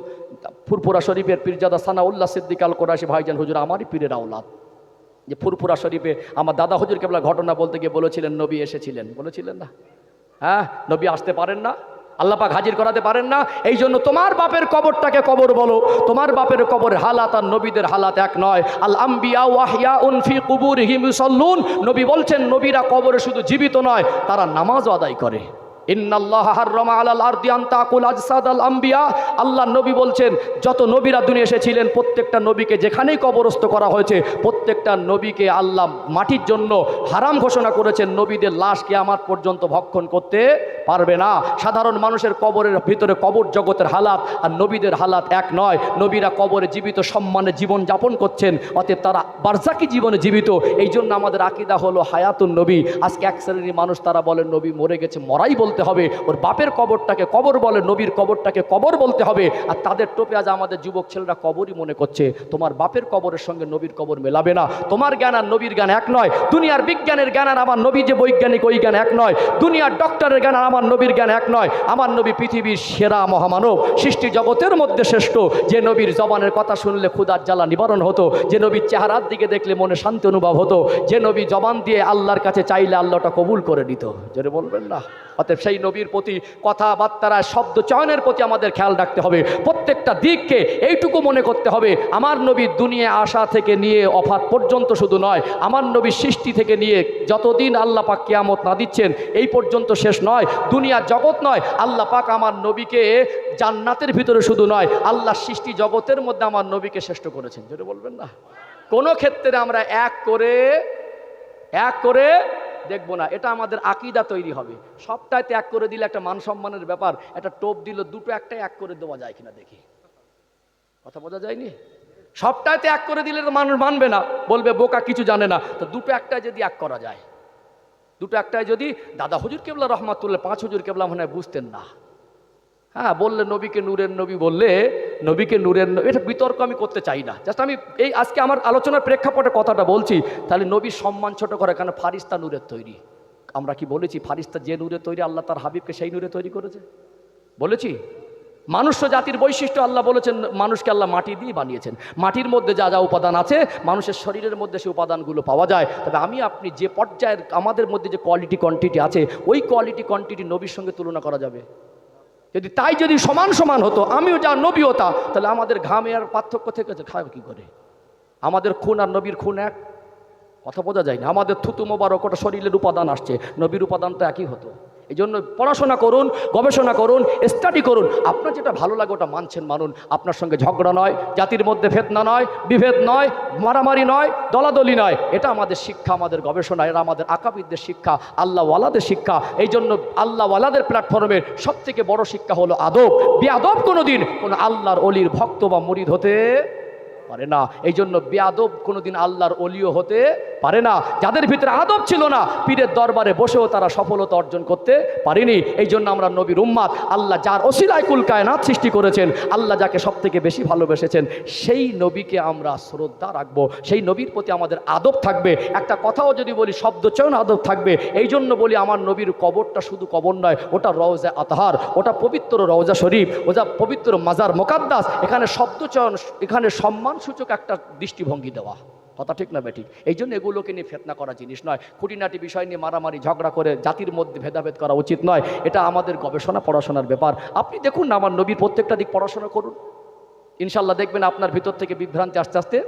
[SPEAKER 1] ফুরফুরা শরীফের পীরজাদা সানাউল্লাহ সিদ্দিক আল কোরাশি ভাইজান হুজুর আমারই পীরের আওলাদ, যে ফুরফুরা শরীফে আমার দাদা হুজুর কেবলা ঘটনা বলতে গিয়ে বলেছিলেন নবী এসেছিলেন, বলেছিলেন না? হ্যাঁ, নবী আসতে পারেন না, আল্লাহ পাক হাজির করাতে পারেন না। এই জন্য তোমার বাপের কবরটাকে কবর বলো, তোমার বাপের কবরের হালাত আর নবীদের হালাত এক নয়। আল আম্বিয়া ওয়াহিয়াউন ফি কুবুরিহিম ইউসাল্লুন, নবী বলছেন নবীরা কবরে শুধু জীবিত নয়, তারা নামাজও আদায় করে। ইন্নাল্লাহা হাররামা আলাল আরদি আন তাকুল আজসাদাল আম্বিয়া। আল্লাহ নবী বলছেন যত নবীরা দুনিয়া এসেছিলেন প্রত্যেকটা নবীকে যেখানেই কবরস্থ করা হয়েছে প্রত্যেকটা নবীকে আল্লাহ মাটির জন্য হারাম ঘোষণা করেছেন। নবীদের লাশ কিয়ামত পর্যন্ত ভক্ষণ করতে পারবে না। সাধারণ মানুষের কবরের ভিতরে কবর জগতের হালাত আর নবীদের হালাত এক নয়। নবীরা কবরে জীবিত সম্মানে জীবন যাপন করছেন, অতএব তারা বারজাকি জীবনে জীবিত। এই জন্য আমাদের আকীদা হলো হায়াতুন নবী। আজকে এক শ্রেণীর মানুষ তারা বলেন নবী মরে গেছে, মরাই বলতে হবে, ওর বাপের কবরটাকে কবর বলে, নবীর কবরটাকে কবর বলতে হবে। আর তাদের টোপে আজ আমাদের যুবক ছেলেরা কবরই মনে করছে। তোমার বাপের কবরের সঙ্গে নবীর কবর মেলাবে না। তোমার জ্ঞান আর নবীর জ্ঞান এক নয়। দুনিয়ার বিজ্ঞানের জ্ঞান আর আমার নবী যে বৈজ্ঞানিক ওই জ্ঞান এক নয়। দুনিয়ার ডক্টরের জ্ঞান আর আমার নবীর জ্ঞান এক নয়। আমার নবী পৃথিবীর সেরা মহামানব, সৃষ্টি জগতের মধ্যে শ্রেষ্ঠ। যে নবীর জবানের কথা শুনলে ক্ষুধার জ্বালা নিবারণ হতো, যে নবীর চেহারার দিকে দেখলে মনে শান্তি অনুভব হতো, যে নবী জবান দিয়ে আল্লাহর কাছে চাইলে আল্লাহটা কবুল করে দিত। জোরে বলবেন না? অতএব সেই নবীর প্রতি কথাবার্তারা শব্দ চয়নের প্রতি আমাদের খেয়াল রাখতে হবে। প্রত্যেকটা দিককে এইটুকু মনে করতে হবে, আমার নবীর দুনিয়া আসা থেকে নিয়ে অফাত পর্যন্ত শুধু নয়, আমার নবীর সৃষ্টি থেকে নিয়ে যতদিন আল্লাহ পাক কিয়ামত না দিচ্ছেন এই পর্যন্ত শেষ নয়। দুনিয়া জগৎ নয়, আল্লাহ পাক আমার নবীকে জান্নাতের ভিতরে শুধু নয়, আল্লাহ সৃষ্টি জগতের মধ্যে আমার নবীকে শ্রেষ্ঠ করেছেন। যেটা বলবেন না, কোনো ক্ষেত্রে আমরা এক করে দেখবো না। এটা আমাদের আকীদা তৈরি হবে। সবটাই ত্যাগ করে দিলে একটা মান সম্মানের ব্যাপার, একটা টোপ দিল দুটো একটাই এক করে দেওয়া যায় কিনা দেখি। কথা বোঝা যায়নি? সবটাই ত্যাগ করে দিলে তো মানুষ মানবে না, বলবে বোকা কিছু জানে না। তো দুটো একটাই যদি এক করা যায়, দুটো একটাই যদি, দাদা হুজুর কেবলা রহমাতুল্লাহ 5 হুজুর কেবলা মনে হয় বুঝতেন না। হ্যাঁ, বললে নবীকে নূরের নবী, বললে নবীকে নূরের নবী, এটা বিতর্ক আমি করতে চাই না। জাস্ট আমি এই আজকে আমার আলোচনার প্রেক্ষাপটে কথাটা বলছি। তাহলে নবীর সম্মান ছোট করে কেন? ফারিস্তা নূরের তৈরি। আমরা কি বলেছি ফারিস্তা যে নূরে তৈরি আল্লাহ তার হাবিবকে সেই নূরে তৈরি করেছে? বলেছি? মানুষ্য জাতির বৈশিষ্ট্য আল্লাহ বলেছেন মানুষকে আল্লাহ মাটি দিয়ে বানিয়েছেন। মাটির মধ্যে যা যা উপাদান আছে মানুষের শরীরের মধ্যে সেই উপাদানগুলো পাওয়া যায়। তবে আমি আপনি যে পর্যায়ের আমাদের মধ্যে যে কোয়ালিটি কোয়ান্টিটি আছে ওই কোয়ালিটি কোয়ান্টিটি নবীর সঙ্গে তুলনা করা যাবে? যদি সমান সমান হতো, আমিও যা নবী হতা, তাহলে আমাদের ঘামে আর পার্থক্য থেকে খায় কি করে? আমাদের খুন আর নবীর খুন এক? কথা বোঝা যায় না। আমাদের থুতু মোবারক ওটা শরীরের উপাদান আসছে, নবীর উপাদান তো একই হতো। এই জন্য পড়াশোনা করুন, গবেষণা করুন, স্টাডি করুন। আপনার যেটা ভালো লাগে ওটা মানছেন মানুন। আপনার সঙ্গে ঝগড়া নয়, জাতির মধ্যে ফেতনা নয়, বিভেদ নয়, মারামারি নয়, দলাদলি নয়। এটা আমাদের শিক্ষা, আমাদের গবেষণা, এরা আমাদের আকাবিদদের শিক্ষা, আল্লাহওয়ালাদের শিক্ষা। এই জন্য আল্লাহওয়ালাদের প্ল্যাটফর্মের সবথেকে বড় শিক্ষা হলো আদব। বেয়াদব কোনোদিন কোনো আল্লাহর অলির ভক্ত বা মুরিদ হতে পারে না। এই জন্য বেয়াদব কোনোদিন আল্লাহর অলিও হতে পারে না। যাদের ভিতরে আদব ছিল না, পীরের দরবারে বসেও তারা সফলতা অর্জন করতে পারেনি। এই জন্য আমরা নবীর উম্মাত, আল্লাহ যার ওসিলায় কুল কায়নাত সৃষ্টি করেছেন, আল্লাহ যাকে সব থেকে বেশি ভালোবেসেছেন, সেই নবীকে আমরা শ্রদ্ধা রাখবো, সেই নবীর প্রতি আমাদের আদব থাকবে। একটা কথাও যদি বলি শব্দচয়ন আদব থাকবে। এই জন্য বলি আমার নবীর কবরটা শুধু কবর নয়, ওটা রওজা আতহার, ওটা পবিত্র রওজা শরীফ, ওটা পবিত্র মাজার মোকাদ্দাস। এখানে শব্দচয়ন, এখানে সম্মানসূচক একটা দৃষ্টিভঙ্গি দেওয়া। কথা ঠিক না বেঠিক? এই জন্য এগুলোকে নিয়ে ফেতনা করা জিনিস নয়। খুঁটিনাটি বিষয় নিয়ে মারামারি ঝগড়া করে জাতির মধ্যে ভেদাভেদ করা উচিত নয়। এটা আমাদের গবেষণা পড়াশোনার ব্যাপার। আপনি দেখুন না, আমার নবীর প্রত্যেকটা দিক পড়াশোনা করুন, ইনশাল্লাহ দেখবেন আপনার ভিতর থেকে বিভ্রান্তি আস্তে আস্তে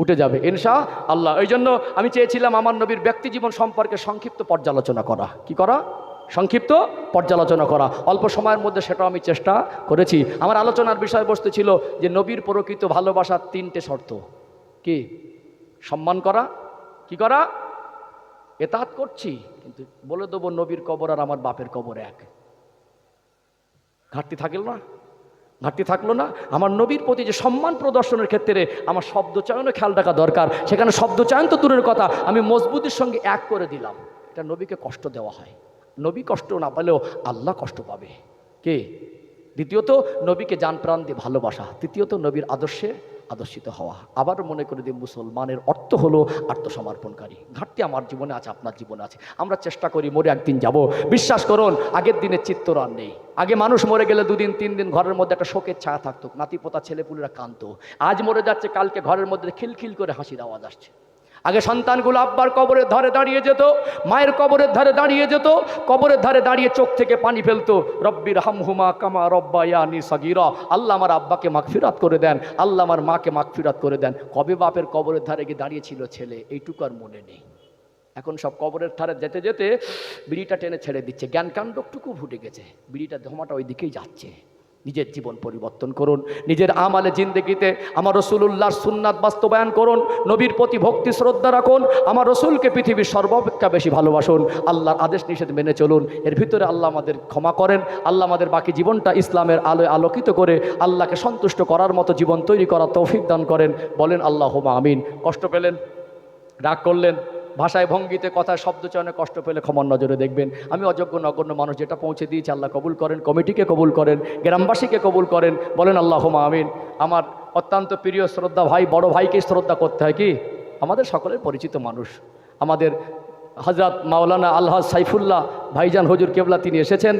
[SPEAKER 1] উঠে যাবে ইনশাআল্লাহ। এই জন্য আমি চেয়েছিলাম আমার নবীর ব্যক্তি জীবন সম্পর্কে সংক্ষিপ্ত পর্যালোচনা করা। কি করা? সংক্ষিপ্ত পর্যালোচনা করা। অল্প সময়ের মধ্যে সেটাও আমি চেষ্টা করেছি। আমার আলোচনার বিষয়বস্তু ছিল যে নবীর প্রকৃত ভালোবাসার 3টে শর্ত। কি? সম্মান করা, কি করা? এতাত করছি, কিন্তু বলে দেবো নবীর কবর আর আমার বাপের কবর এক। ঘাটতি থাকলো না? ঘাটতি থাকলো না? আমার নবীর প্রতি যে সম্মান প্রদর্শনের ক্ষেত্রে আমার শব্দচয়নে খেয়াল রাখা দরকার। সেখানে শব্দচয়ন তো দূরের কথা, আমি মজবুতির সঙ্গে এক করে দিলাম। এটা নবীকে কষ্ট দেওয়া হয়। নবী কষ্ট না পেলেও আল্লাহ কষ্ট পাবে। কে? দ্বিতীয়ত নবীকে জান প্রাণ দিয়ে ভালোবাসা। তৃতীয়ত নবীর আদর্শে আদর্শিত হওয়া। আবার মনে করে দিই মুসলমানের অর্থ হলো আত্মসমর্পণকারী। ঘাটতি আমার জীবনে আছে, আপনার জীবনে আছে। আমরা চেষ্টা করি মরে একদিন যাব। বিশ্বাস করুন আগের দিনের চিত্র আর নেই। আগে মানুষ মরে গেলে 2 দিন 3 দিন ঘরের মধ্যে একটা শোকের ছায়া থাকতো, নাতিপোতা ছেলেপুলেরা কাঁদতো। আজ মরে যাচ্ছে, কালকে ঘরের মধ্যে খিলখিল করে হাসির আওয়াজ আসছে। আগে সন্তানগুলো আব্বার কবরের ধারে দাঁড়িয়ে যেত, মায়ের কবরের ধারে দাঁড়িয়ে যেত, কবরের ধারে দাঁড়িয়ে চোখ থেকে পানি ফেলতো। রব্বির হামহুমা কামা রব্বায়ানি সাগীরা। আল্লাহ আমার আব্বাকে মাগফিরাত করে দেন, আল্লাহ আমার মাকে মাগফিরাত করে দেন। কবে বাপের কবরের ধারে গিয়ে দাঁড়িয়েছিল ছেলে, এইটুকু আর মনে নেই। এখন সব কবরের ধারে যেতে যেতে বিড়িটা টেনে ছেড়ে দিচ্ছে, জ্ঞানকাণ্ডটুকু ফুটে গেছে, বিড়িটা ধোঁয়াটা ওই দিকেই যাচ্ছে। নিজের জীবন পরিবর্তন করুন, নিজের আমালে জিন্দেগিতে আমার রসুলুল্লাহর সুন্নাত বাস্তবায়ন করুন, নবীর প্রতি ভক্তি শ্রদ্ধা রাখুন, আমার রসুলকে পৃথিবীর সর্বাপেক্ষা বেশি ভালোবাসুন, আল্লাহর আদেশ নিষেধ মেনে চলুন। এর ভিতরে আল্লাহ আমাদের ক্ষমা করেন, আল্লাহ আমাদের বাকি জীবনটা ইসলামের আলোয় আলোকিত করে আল্লাহকে সন্তুষ্ট করার মতো জীবন তৈরি করার তৌফিক দান করেন। বলেন আল্লাহুম্মা আমিন। কষ্ট পেলেন, রাগ করলেন, ভাষায় ভঙ্গিতে কথায় শব্দচয়নে কষ্ট পেলে ক্ষমার নজরে দেখবেন। আমি অযোগ্য নগণ্য মানুষ, যেটা পৌঁছে দিয়েছি আল্লাহ কবুল করেন, কমিটিকে কবুল করেন, গ্রামবাসীকে কবুল করেন। বলেন আল্লাহুম্মা আমিন। আমার অত্যন্ত প্রিয় শ্রদ্ধা ভাই, বড় ভাইকে শ্রদ্ধা করতে হয় কি, আমাদের সকলের পরিচিত মানুষ, আমাদের হযরত মাওলানা আলহাজ সাইফুল্লাহ ভাইজান হুজুর কেবলা, তিনি এসেছেন।